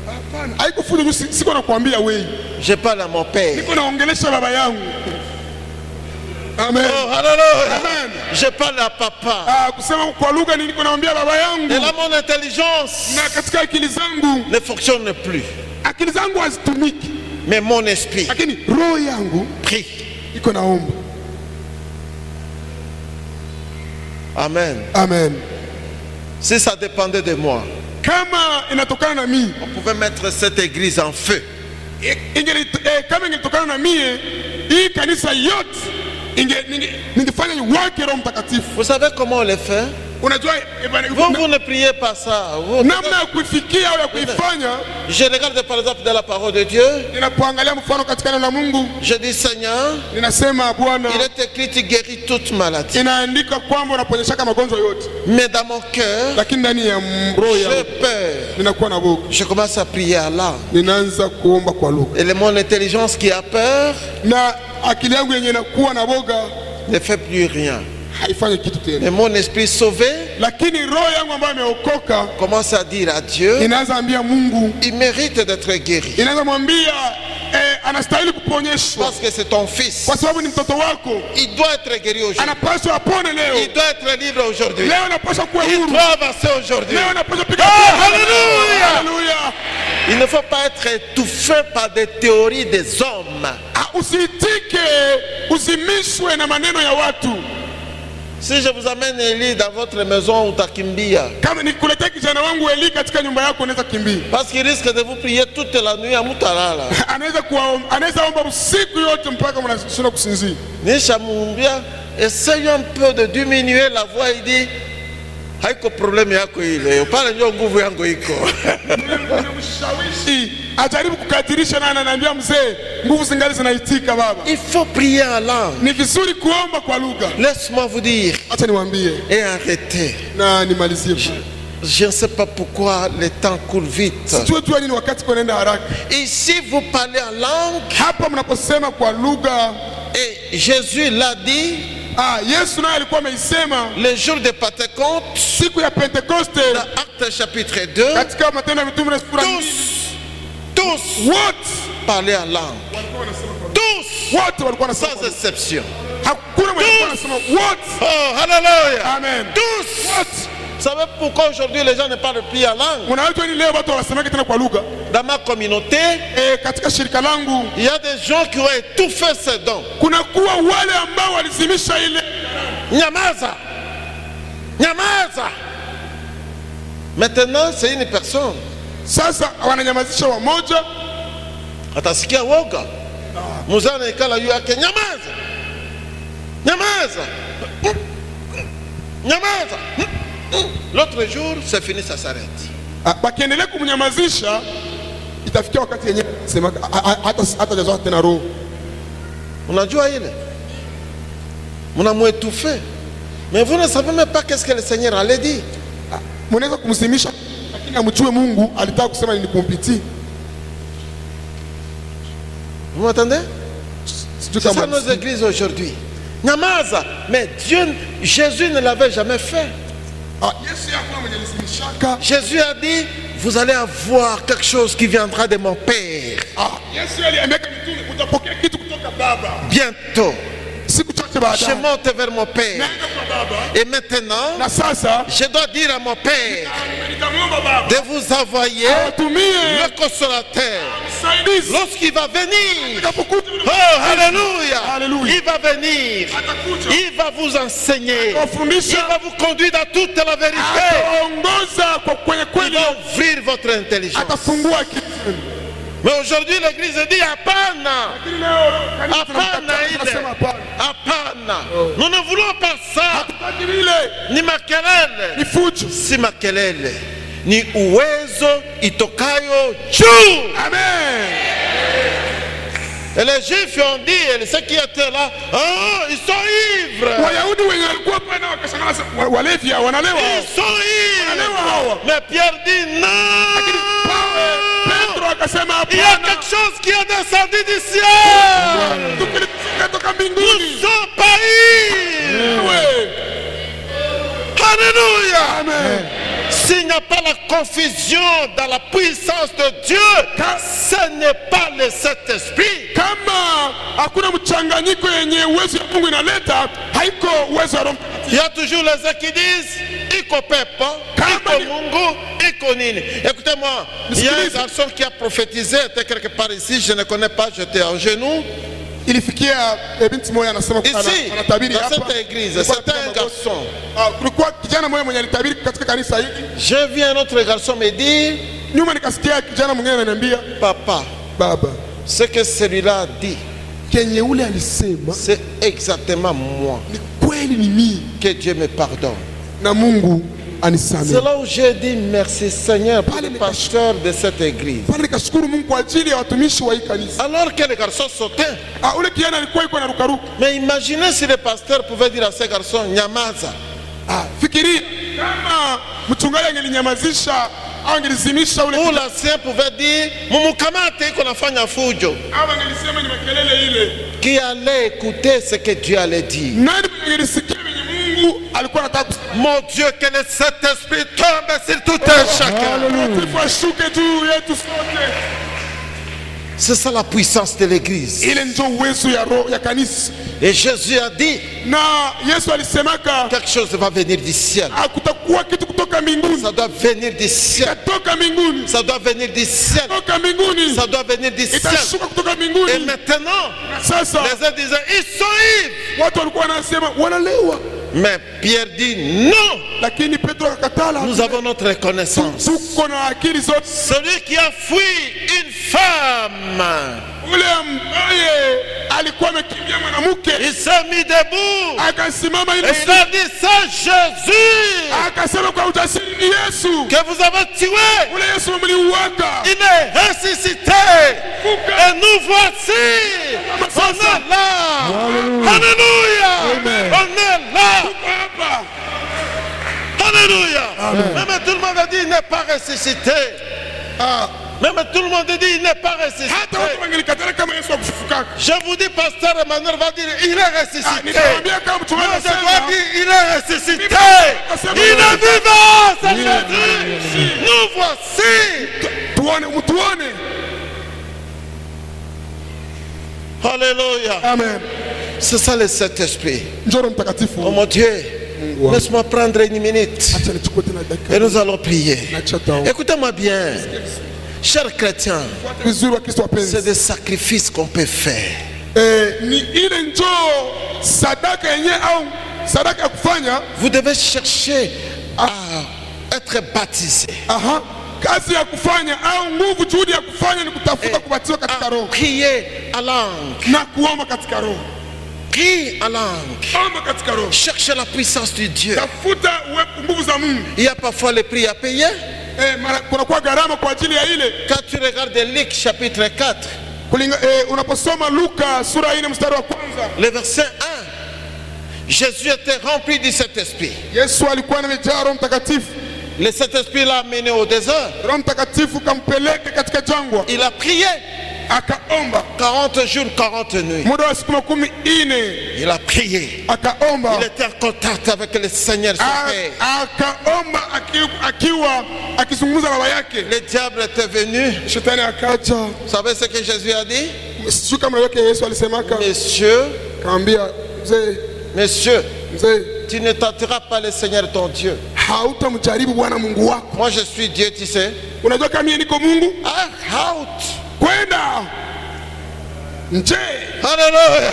Hapana, haiko fujo tu, siko nakwambia wewe. Je parle à mon père. Niko naongelesha baba yangu. Amen. Oh, hallelujah. Amen. Je parle à papa. Kusema kwa lugha niko naambia baba yangu. Et là, mon intelligence Na katika akili zangu, ne fonctionne plus. akili zangu hazitumiki, Mais mon esprit lakini roho yangu prie. iko naomba. Amen. Amen. Si ça dépendait de moi, Kama inatokana na mimi, on pouvait mettre cette église en feu. kama ingetokana na mie, hii kanisa yote ningefanya iwake Roho Mtakatifu. Vous savez comment on le fait? Unajua Vous ne priez pas ça. namna ya kuifikia au ya kuifanya. Je regarde par exemple dans la parole de Dieu. Ninapoangalia mfano katika neno la Mungu, Je dis Seigneur, ninasema Bwana, il est écrit tu guéris toute maladie. inaandika kwamba unaponyeshaka magonjwa yote, Mais dans mon cœur, lakini ndani ya roho j'ai yangu peur. ninakuwa na boga, Je commence à prier à l'âme. ninaanza kuomba kwa lugha, Et mon intelligence qui a peur na akili yangu yenye inakuwa na boga ne fait plus rien. haifanyi kitu tena, Mais mon esprit sauvé lakini roho yangu ambayo imeokoka commence à dire à Dieu, inaanza ambia Mungu, il mérite d'être guéri. inaanza mwambia anastahili kuponyeshwa Parce que c'est ton fils. kwa sababu ni mtoto wako, Il doit être guéri aujourd'hui. anapaswa apone leo. Il doit être libre aujourd'hui. Leo anapaswa kuwa Il huru, doit avancer aujourd'hui. leo anapaswa piga. Hallelujah! Haleluya! Il ne faut pas être étouffé par des théories des hommes. Usiitike, usimishwe na maneno ya watu. Si je vous amène Élie dans votre maison, utakimbia. Kama nikuletea kijana wangu Eli katika nyumba yako, unaweza kimbia. Parce qu'il risque de vous prier toute la nuit à mutalala. Anaweza omba usiku yote mpaka mnashindwa kusinzia. Nishamumbia, essaye un peu de diminuer la voix. Il dit, haiko problème yako ile, pale ndio nguvu yangu iko. Ajaribu kukadirisha na ananiambia mzee, nguvu zingali zinaitika baba. Il faut prier en langue. Ni vizuri kuomba kwa lugha. Laisse-moi vous dire. Acha niwaambie. Et arrêtez. Na nimalizie. Je ne sais pas pourquoi le temps coule vite. Sijui tu nini wakati kunaenda haraka. Ici vous parlez en langue. Hapa mnaposema kwa lugha. Et Jésus l'a dit. Yesu naye alikuwa ameisema le jour de Pentecôte, siku ya Pentekoste, dans Actes chapitre 2, katika Matendo ya Mitume sura 2, tous wote parlaient en langue. Tous, wote walikuwa wanasema sans exception. Hakuna mwenye alikuwa anasema wote. Oh, hallelujah. Amen. Tous. Wote. Vous savez pourquoi aujourd'hui les gens ne parlent plus en langue? Unajua ni leo watu wasemeke tena kwa lugha? Dans ma communauté, katika shirika langu, il y a des gens qui ont étouffé ces dons. Kuna kuwa wale ambao walizimisha ile nyamaza. Nyamaza. Maintenant, c'est une personne. Sasa wananyamazisha wamoja. Atasikia woga. Muzana ikala yu yake nyamaza. Nyamaza. Nyamaza. L'autre jour, c'est fini, ça s'arrête. Bakiendelea kumnyamazisha, itafikia wakati yenyewe sema hata jazo tena roho. Unajua ile? Mnamuetufe. Mais vous ne savez même pas qu'est-ce que le Seigneur allait dire. Mnaweza kumsimisha lakini amjue Mungu alitaka kusema nini kumpitia. Vous m'entendez? C'est ça nos églises aujourd'hui. Nyamaza. Mais Jésus ne l'avait jamais fait. Jésus a dit, vous allez avoir quelque chose qui viendra de mon Père. Bientôt. Je monte vers mon Père. Et maintenant, je dois dire à mon Père de vous envoyer le consolateur. Lorsqu'il va venir, oh alléluia, il va venir, il va vous enseigner, il va vous conduire dans toute la vérité, il va ouvrir votre intelligence. Mais aujourd'hui l'église dit apana, nous ne voulons pas ça, ni makelele, si makelele, ni uwezo itokayo juu. Amen. Et les Juifs ont dit, et ceux qui étaient là, oh, ils sont ivres. Ils sont ivres. Mais Pierre dit non. Il y a quelque chose qui est descendu du ciel. Nous ne sommes pas ivres. Alléluia. Amen. S'il n'y a pas la confusion dans la puissance de Dieu, ce n'est pas le Saint-Esprit. Il y a toujours les uns qui disent iko pepo, iko Mungu, iko nini. Écoutez-moi, il y a un garçon qui a prophétisé, était quelque part ici, je ne connais pas, j'étais en genoux. Ici, dans cette église, c'était un garçon. Je viens, un autre garçon me dit, papa, ce que celui-là a dit, c'est exactement moi. Que Dieu me pardonne. C'est là où j'ai dit merci Seigneur pour le pasteur de cette église. Alors que le garçon sautait. Mais imaginez si le pasteur pouvait dire à ce garçon Nyamaza. Ou l'ancien pouvait dire Mumukamate konafanya fujo. Qui allait écouter ce que Dieu allait dire. Mon Dieu, que le Saint-Esprit tombe sur tout un chacun. C'est ça la puissance de l'église. Et Jésus a dit quelque chose va venir du ciel. Ça doit venir du ciel. Ça doit venir du ciel. Ça doit venir du ciel. Et maintenant, les uns disaient ils sont ivres. Mais Pierre dit non, lakini Petro akakatala. nous avons notre reconnaissance. Tuko na akili zote. Celui qui a fui une femme, Ule ambaye alikuwa amekimbia mwanamke il s'est mis debout akasimama ile et il a dit c'est Jésus akasema kwa ujasiri, ni Yesu que vous avez tué. ule Yesu mliuaka. Il est ressuscité et nous voici. On est là. Alléluia. On est là. Hapa Alléluia. Même tout le monde a dit il n'est pas ressuscité. Même tout le monde dit il n'est pas ressuscité. hata watu wangelikatala kama Yesu akufufukaka. Je vous dis, pasteur Emmanuel va dire il est ressuscité. Nitawaambia kama mchungaji Moi, je dois anasema dire il est ressuscité. Il est vivant, c'est Jésus. Nous voici. tuone, mtuone. Alléluia. Amen. C'est ça le Saint-Esprit. Njoo Mtakatifu. Oh mon Dieu, laisse-moi prendre une minute Acha nichukue tena dakika. et nous allons prier. Acha tao. Écoutez-moi bien, chers chrétiens, Vizuri wa Kristo c'est wapenzi. des sacrifices qu'on peut faire. Ni ile njoo sadaka yenyewe au sadaka ya kufanya. Vous devez chercher à être baptisé, Aha. Kazi ya kufanya au nguvu, juhudi ya kufanya ni kutafuta kubatizwa katika à roho prier à langue, na kuomba katika roho. prie à langue, Omba katika roho. cherchez la puissance de Dieu. Tafuta nguvu za Mungu. Il y a parfois les prix à payer. Kunakuwa gharama kwa ajili ya ile. Quand tu regardes Luc chapitre 4, Unaposoma Luka sura 4 mstari wa kwanza, le verset 1, Jésus était rempli du Saint-Esprit. Yesu alikuwa amejaa Roho Mtakatifu. Le Saint-Esprit l'a amené au désert. Roho Mtakatifu kampeleka katika jangwa, Il a prié akaomba 40 jours, 40 nuits. muda wa siku 14. Il a prié. Akaomba, Il était en contact avec le Seigneur son Père. akaomba akiwa akizungumza baba yake. Le diable était venu. Shetani akaja. Vous savez ce que Jésus a dit? Sio kama yake Yesu alisemaka, Monsieur, kaambia monsieur, mzee, tu ne tenteras pas le Seigneur ton Dieu. hautamjaribu Bwana Mungu wako. Moi je suis Dieu, tu sais. Unajua kama mimi niko Mungu? Out. Kwenda nje. Alléluia.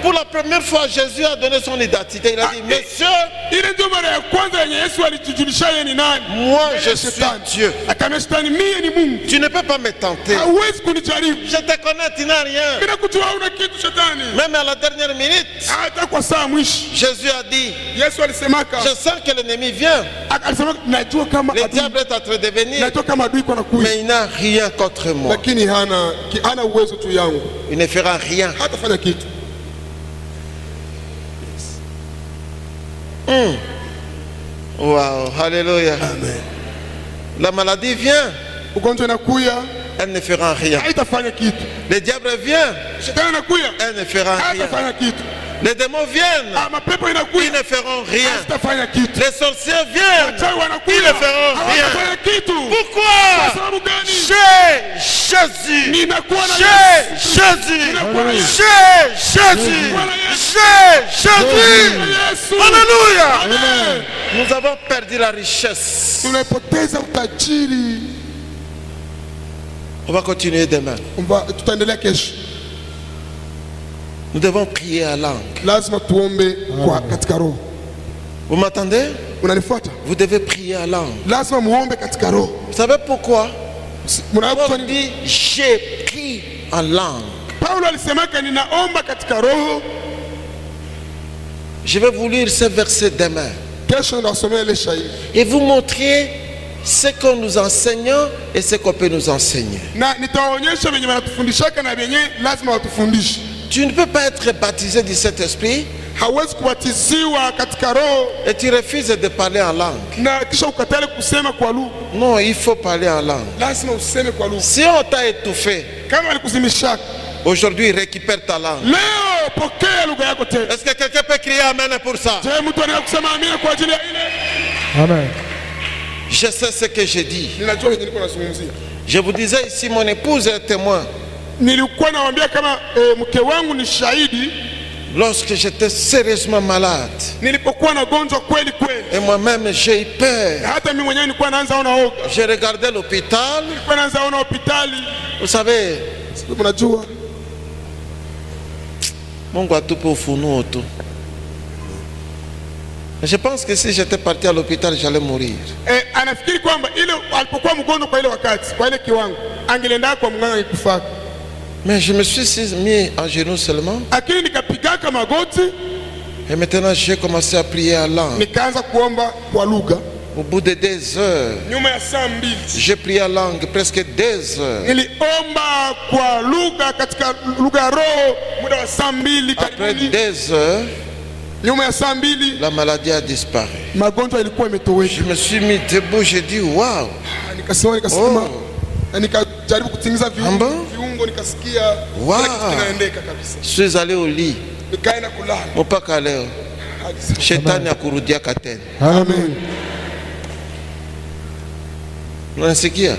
Pour la première fois, Jésus a donné son identité. Il a dit, monsieur, ile ndio mara ya kwanza yenye Yesu alijijulisha yeye ni nani. moi je suis Dieu. Akamwambia Shetani, mimi ni Mungu. Tu ne peux pas me tenter. Hauwezi kunijaribu. Je te connais, tu n'as rien. Bila kujua una kitu Shetani. Même à la dernière minute, Hata kwa saa mwisho Jésus a dit, Yesu alisemaka, je sens que l'ennemi vient. alisema najua kama Le adui, diable est en train de venir, najua kama adui kwa nakuja, mais il n'a rien contre moi. lakini hana uwezo juu yangu. Il ne fera rien. Hatafanya kitu. Wow, alléluia. Amen. La maladie vient, Ugonjwa inakuya, elle ne fera rien. haitafanya kitu. Le diable vient, Shetani anakuya, elle ne fera rien. hatafanya kitu. Les démons viennent, Mapepo ils inakuya, ne feront rien. hatafanya kitu. Les sorciers viennent, Wachawi ils wanakuya, ne feront rien. hawatafanya kitu. Kwa Pourquoi? sababu gani? Chez Jésus, Ninakuwa na chez Yesu. Jésus, Ninakuwa chez Jésus, chez Jésus. Yesu. Alléluia. Amen. Nous avons perdu la richesse. Tunapoteza utajiri. On va continuer demain. Tutaendelea kesho. Nous devons prier à langue. Lazima tuombe kwa katika roho. Vous m'entendez? Unanifuata? Vous devez prier à langue. Lazima muombe katika roho. Vous savez pourquoi? Mnaweza Paul dit, j'ai pris en langue. Paulo alisemaka ninaomba katika roho. Je vais vous lire ce verset demain Kesho ndasomea ile shahidi. et vous montrer ce que nous enseignons et ce qu'on peut nous enseigner. Na nitawaonyesha venye wanatufundishaka na venye lazima watufundishe. Tu ne peux pas être baptisé du Saint-Esprit Hawezi kubatiziwa katika roho et tu refuses de parler en langue. na kisha ukatale kusema kwa lugha. Non, il faut parler en langue. Lazima useme kwa lugha. Si on t'a étouffé, Kama walikuzimishaka, aujourd'hui récupère ta langue. leo pokea lugha yako tena. Est-ce que quelqu'un peut crier amen pour ça? Je, mtu anaweza kusema amina kwa ajili ya ile? Amen. Je sais ce que j'ai dit. Ninajua yenye nilikuwa nazungumzia. Je vous disais ici, mon épouse est témoin. Nilikuwa nawaambia kama mke wangu ni shahidi. Lorsque j'étais sérieusement malade, Nilipokuwa nagonjwa kweli kweli, et moi-même j'ai eu peur. hata mimi mwenyewe nilikuwa naanza ona oga. J'ai regardé l'hôpital. Nilikuwa naanza ona hospitali. Vous savez, Mnajua Mungu atupe ufunuo tu. Je pense que si j'étais parti à l'hôpital, j'allais mourir. Anafikiri kwamba ile alipokuwa mgonjwa kwa ile wakati, kwa ile kiwango, angelienda kwa mganga angekufa. Mais je me suis mis en genoux seulement. Lakini nikapigaka magoti. Et maintenant j'ai commencé à prier en langue. Nikaanza kuomba kwa lugha. Au bout de 2 heures, nyuma ya saa 2, j'ai prié en langue presque 2 heures. Niliomba kwa lugha katika lugha ya roho muda wa saa 2 Après 2 heures, nyuma ya saa 2 la maladie a disparu. Magonjwa ilikuwa imetoweka. Je me suis mis debout, j'ai dit waouh. Nikasema nikajaribu kutingiza viungo, nikasikia wow. Kinaendeka kabisa. Je suis allé au lit. Nikaenda kulala. Mpaka leo shetani akurudia kateni. Amen. Unasikia?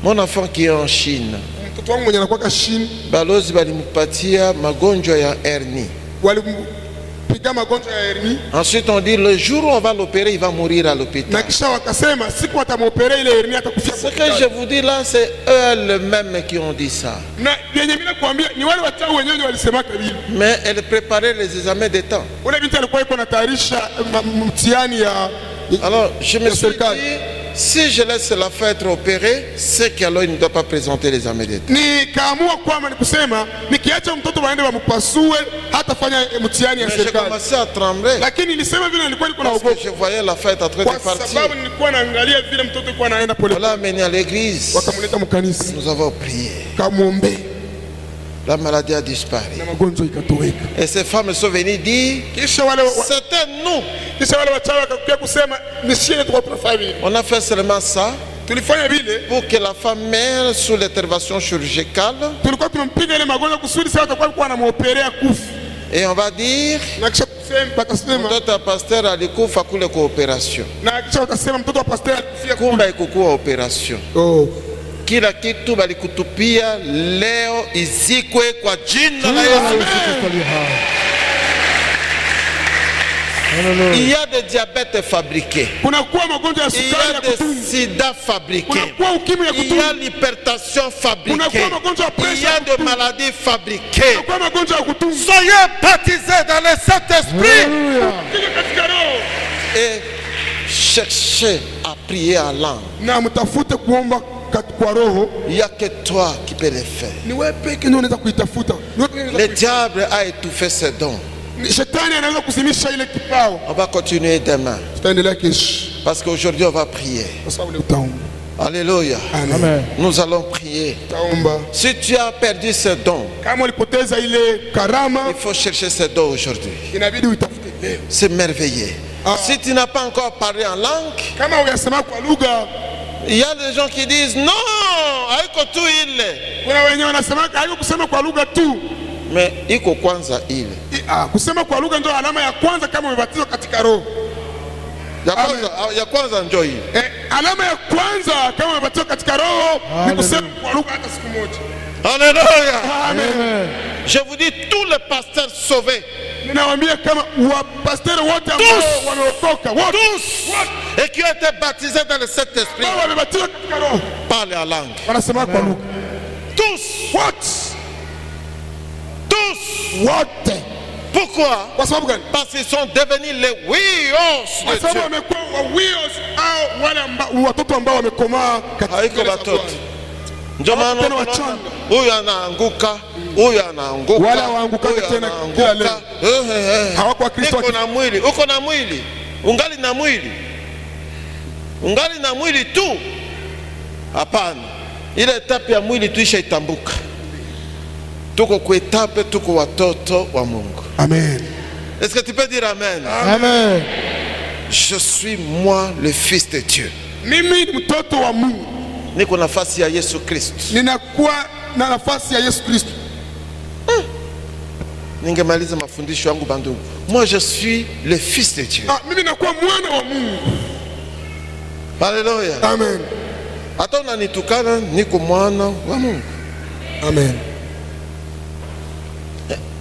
Mon enfant qui est en Chine, mtoto wangu mwenye anakuwa Chine, balozi balimpatia magonjwa ya hernie. Walipiga magonjwa ya hernie. Ensuite on dit le jour où on va l'opérer, il va mourir à l'hôpital. Na kisha wakasema siku watamopere ile hernie atakufia. Ce que je vous dis là, c'est eux mêmes qui ont dit ça. Na yenye mimi nakwambia ni wale wachao wenyewe walisema kabisa. Mais elle préparait les examens de temps. Ule binti alikuwa yuko natayarisha mtihani ya. Alors je me suis dit, si je laisse l'enfant être opéré, c'est qu'alors il ne doit pas présenter les examens de temps. Nikaamua kwamba nikusema nikiacha mtoto waende wamupasue hatafanya mtihani ya serikali. J'ai commencé à trembler. Lakini nilisema vile nilikuwa niko na ogopa. Parce que je voyais l'enfant être en train de partir. Kwa sababu nilikuwa naangalia vile mtoto alikuwa anaenda pole. On l'a amené à l'église. Wakamleta mkanisa. Nous avons prié. Kamwombe. La maladie a disparu. Et ces femmes sont venues dire, c'était nous. On a fait seulement ça pour que la femme meure sous l'intervention chirurgicale. Et on va dire, mtoto pasteur alikufa kule kwa operation. Kumba ikukuwa operation. Kila kitu balikutupia leo izikwe kwa jina la Yesu. Il y a des diabètes fabriqués. Il y a des sida fabriqués. Il y a l'hypertension fabriquée. Il y a des maladies fabriquées. Soyez baptisés dans le Saint-Esprit. Et cherchez à prier en langue. Il n'y a que toi qui peux le faire. Le diable a étouffé ses dons. On va continuer demain. Parce qu'aujourd'hui on va prier. Alléluia. Amen. Nous allons prier. Si tu as perdu ces dons, il faut chercher ces dons aujourd'hui. C'est merveilleux. Si tu n'as pas encore parlé en langue, il y a des gens qui disent non, haiko tu ile. Mais iko kwanza ile. Kusema kwa lugha ndio alama ya kwanza kama umebatizwa katika roho. Ya kwanza ndio ile. Alama ya kwanza kama umebatizwa katika roho ni kusema kwa lugha hata siku moja. Alléluia. Amen. Je vous dis tous les pasteurs sauvés. Ninawaambia kama wapasteri wote ambao wameokoka wote et qui ont été baptisés dans le Saint-Esprit parlent en langue. Wanasema kwa lugha. Tous. Wote. Pourquoi? Kwa sababu gani? Parce qu'ils sont devenus les wios de Dieu. Wamekuwa wios au wale ambao watoto ambao wamekomaa katika watoto. Ndio maana huyu anaanguka, wale waanguka tena kila leo. Hawako Kristo. Uko na mwili, ungali na mwili tu. Hapana. Ile etape ya mwili tuisha itambuka. Tuko kwa etape, tuko watoto wa Mungu. Amen. Est-ce que tu peux dire amen? Amen. Je suis moi le fils de Dieu. Mimi ni mtoto wa Mungu. Niko nafasi ya Yesu Kristo. Ninakuwa na nafasi ya Yesu Kristo. Ningemaliza mafundisho yangu bandugu. Moi je suis le fils de Dieu. Mimi nakuwa mwana wa Mungu. Haleluya. Amen. Hata unanitukana niko mwana wa Mungu. Amen.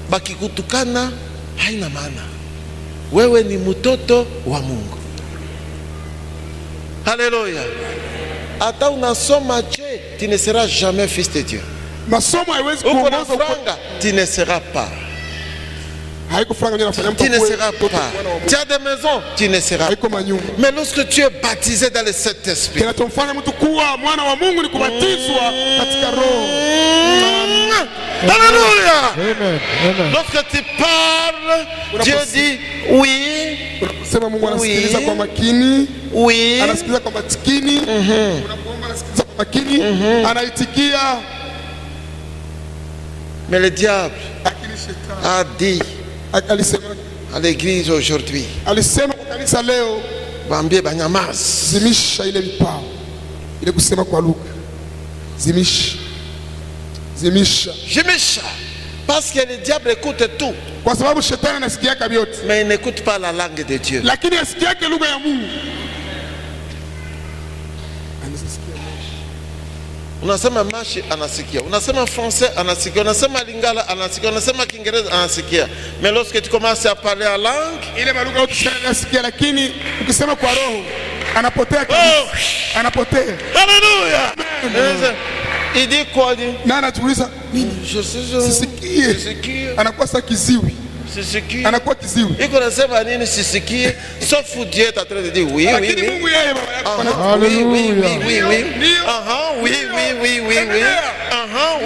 Bakikutukana haina maana. Wewe ni mtoto wa Mungu. Haleluya. Hata unasoma je, tu ne seras jamais fils de Dieu. Masomo haiwezi kuongoza franga, tu ne seras pas. Haikufanya ndio anafanya mtu Tu ne akuwe seras mtoto pas. mwana wa Mungu. Tu as des maisons, tu ne seras pas. Haiko manyumba. Mais lorsque tu es baptisé dans le Saint-Esprit, Kinachomfanya mtu kuwa mwana wa Mungu ni kubatizwa katika Roho. Alléluia. Amen. Amen. Lorsque tu parles, Dieu dit oui, Unaposema Mungu anasikiliza kwa makini, oui. anasikiliza kwa matikini. Unapoomba anasikiliza kwa makini, anaitikia. Mais le diable Lakini shetani a dit alisema à l'église aujourd'hui, kwa kanisa leo, Bambie Banyamaz. zimisha ile vipao, ile kusema kwa lugha. Zimisha. Jimisha. Parce que le diable écoute tout, Kwa sababu shetani anasikia kabiote, mais il n'écoute pas la langue de Dieu. lakini asikia lugha ya Mungu. Unasema mashi anasikia, unasema français anasikia, unasema lingala anasikia, unasema Kiingereza anasikia. Mais lorsque tu commences à parler en langue, Ile malugha yote shetani anasikia, lakini ukisema kwa roho anapotea kabisa. Anapotea. alléluia. Il dit quoi? Dit Na anajiuliza nini? je sais, Sisikie. Anakuwa sa kiziwi. sisikie. Anakuwa kiziwi. Iko nasema nini sisikie? Sauf Dieu est en train de dire oui, oui, Lakini oui. Mungu yeye baba yako ana Ah, oui, oui, oui, Alléluia. oui, oui. Ndio. Oui, oui, oui, oui, oui.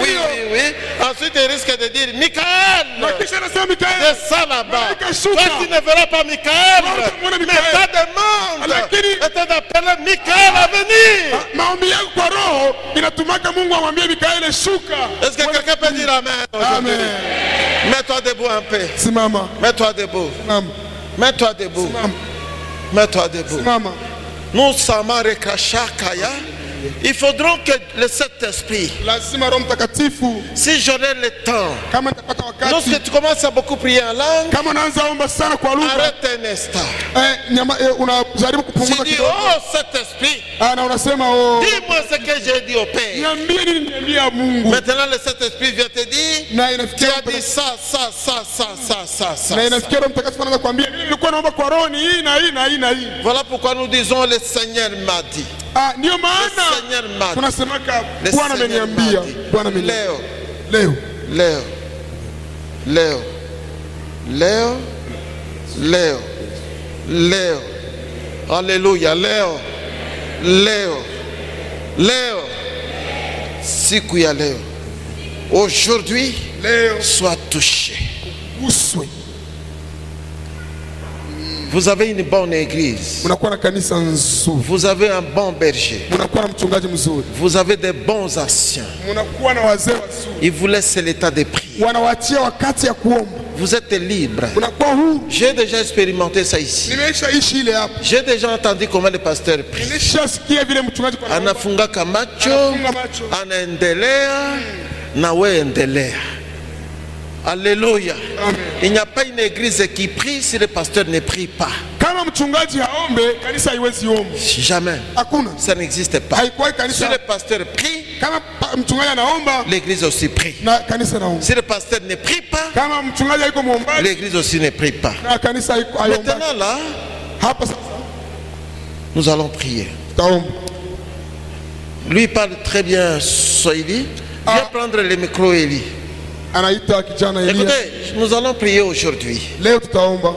Oui, oui, oui. Ensuite, il risque de dire Michael. Na kisha anasema Mikaeli. C'est ça là-bas. Malaika Toi, shuka. tu ne verras pas Michael. Hautamwona Mais Mikaeli. ta demande Lakini- était d'appeler Michael à venir. Maombi yangu kwa roho inatumaka Mungu amwambie Mikaeli shuka. Est-ce que quelqu'un peut dire Amen aujourd'hui? Amen. Mets-toi debout un peu. Simama. Mets-toi debout. Simama. Mets-toi debout. Simama. Mets-toi debout. Simama. Nous sommes Rekashakaya. Il faudra que le Saint-Esprit, Lazima Roho Mtakatifu, si j'aurai le temps, kama nitapata wakati, lorsque tu commences à beaucoup prier en langue, kama unaanza omba sana kwa lugha, arrête un instant. unajaribu Tu kupunguza dis, kidogo. oh Saint-Esprit, Na unasema oh, dis-moi ce que j'ai dit au Père. niambie nini niambia Mungu. Maintenant le Saint-Esprit vient te dire, Na tu inafikia as dit ça, ça, ça, ça, ça, ça, ça. na inafikia Roho Mtakatifu anaanza kuambia mimi nilikuwa naomba kwa roho ni hii na hii na hii na hii. Voilà pourquoi nous disons le Seigneur m'a dit. Ndio Le maana Seigneur m'a dit. tunasemaka Le Bwana Seigneur ameniambia, m'a dit. Bwana ameniambia. Léo, Leo Léo, Léo, Léo, Léo, Alléluia, Léo, Léo, Léo, siku ya leo, aujourd'hui, sois touché. uswe. Vous avez une bonne église, Unakuwa na kanisa nzuri, vous avez un bon berger, unakuwa na mchungaji mzuri, vous avez des bons anciens. unakuwa na wazee wazuri, Il vous laisse l'état de prière. wanawaachia wakati ya kuomba, Vous êtes libre. unakuwa huru. J'ai déjà expérimenté ça ici. Nimeshaishi ile hapo, J'ai déjà entendu comment le pasteur prie. nimeshasikia vile mchungaji kwa naomba. Anafungaka macho, Anafunga macho. anaendelea na we endelea. Alléluia. Amen. Il n'y a pas une église qui prie si le pasteur ne prie pas. Kama mchungaji haombe, kanisa haiwezi omba. Jamais. Hakuna. Ça n'existe pas. Haikuwahi Si kanisa. le pasteur prie, Kama mchungaji anaomba, l'église aussi prie. na kanisa naomba. Si le pasteur ne prie pas, Kama mchungaji haiko muombaji, l'église aussi ne prie pas. na kanisa haiko hayomba. Maintenant là, Hapa sasa nous allons prier. tutaomba. Lui parle très bien Swahili. Viens prendre le micro, Eli. Anaita kijana Elia. Écoutez, nous allons prier aujourd'hui. Leo tutaomba.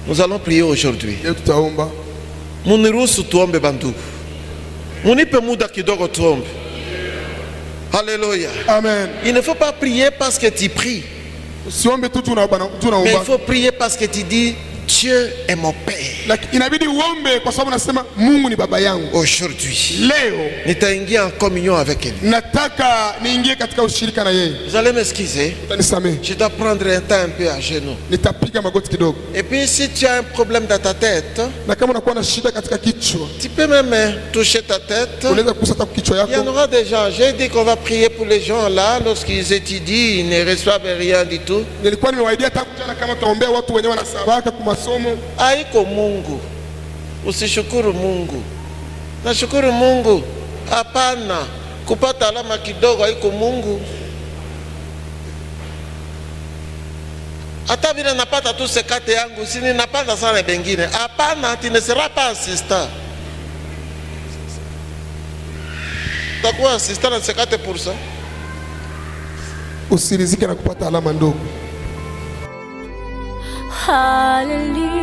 Nous allons prier aujourd'hui. Leo tutaomba. Muniruhusu tuombe bandugu. Munipe muda kidogo tuombe. Alléluia. Amen. Il ne faut pas prier parce que tu pries, Usiombe tu mais il tunaomba. faut prier parce que tu dis Dieu est mon Père. Lakini inabidi uombe kwa sababu nasema Mungu ni baba yangu. Aujourd'hui, Leo nitaingia en communion avec lui. nataka niingie katika ushirika na yeye. Vous allez m'excuser. Utanisamehe. Je dois prendre un temps un peu à genoux. Nitapiga magoti kidogo. Et puis si tu as un problème dans ta tête, Na kama unakuwa na shida katika kichwa, tu peux même toucher ta tête. unaweza kugusa hata kichwa Il y en yako. aura des gens. J'ai dit qu'on va prier pour les gens là, lorsqu'ils étudient, ils ne reçoivent rien du tout. Nilikuwa nimewaidia tangu jana kama tuombea watu wenyewe wanasabaka kwa masomo. Haiko Mungu. Usishukuru Mungu. Nashukuru Mungu. Hapana. Kupata alama kidogo haiko Mungu. Hata vile napata tu sekate yangu, si ninapanda sana bengine. Hapana, tu ne seras pas assistant. Utakuwa assistant na sekate pour ça. Usirizike na kupata alama ndogo. Hallelujah.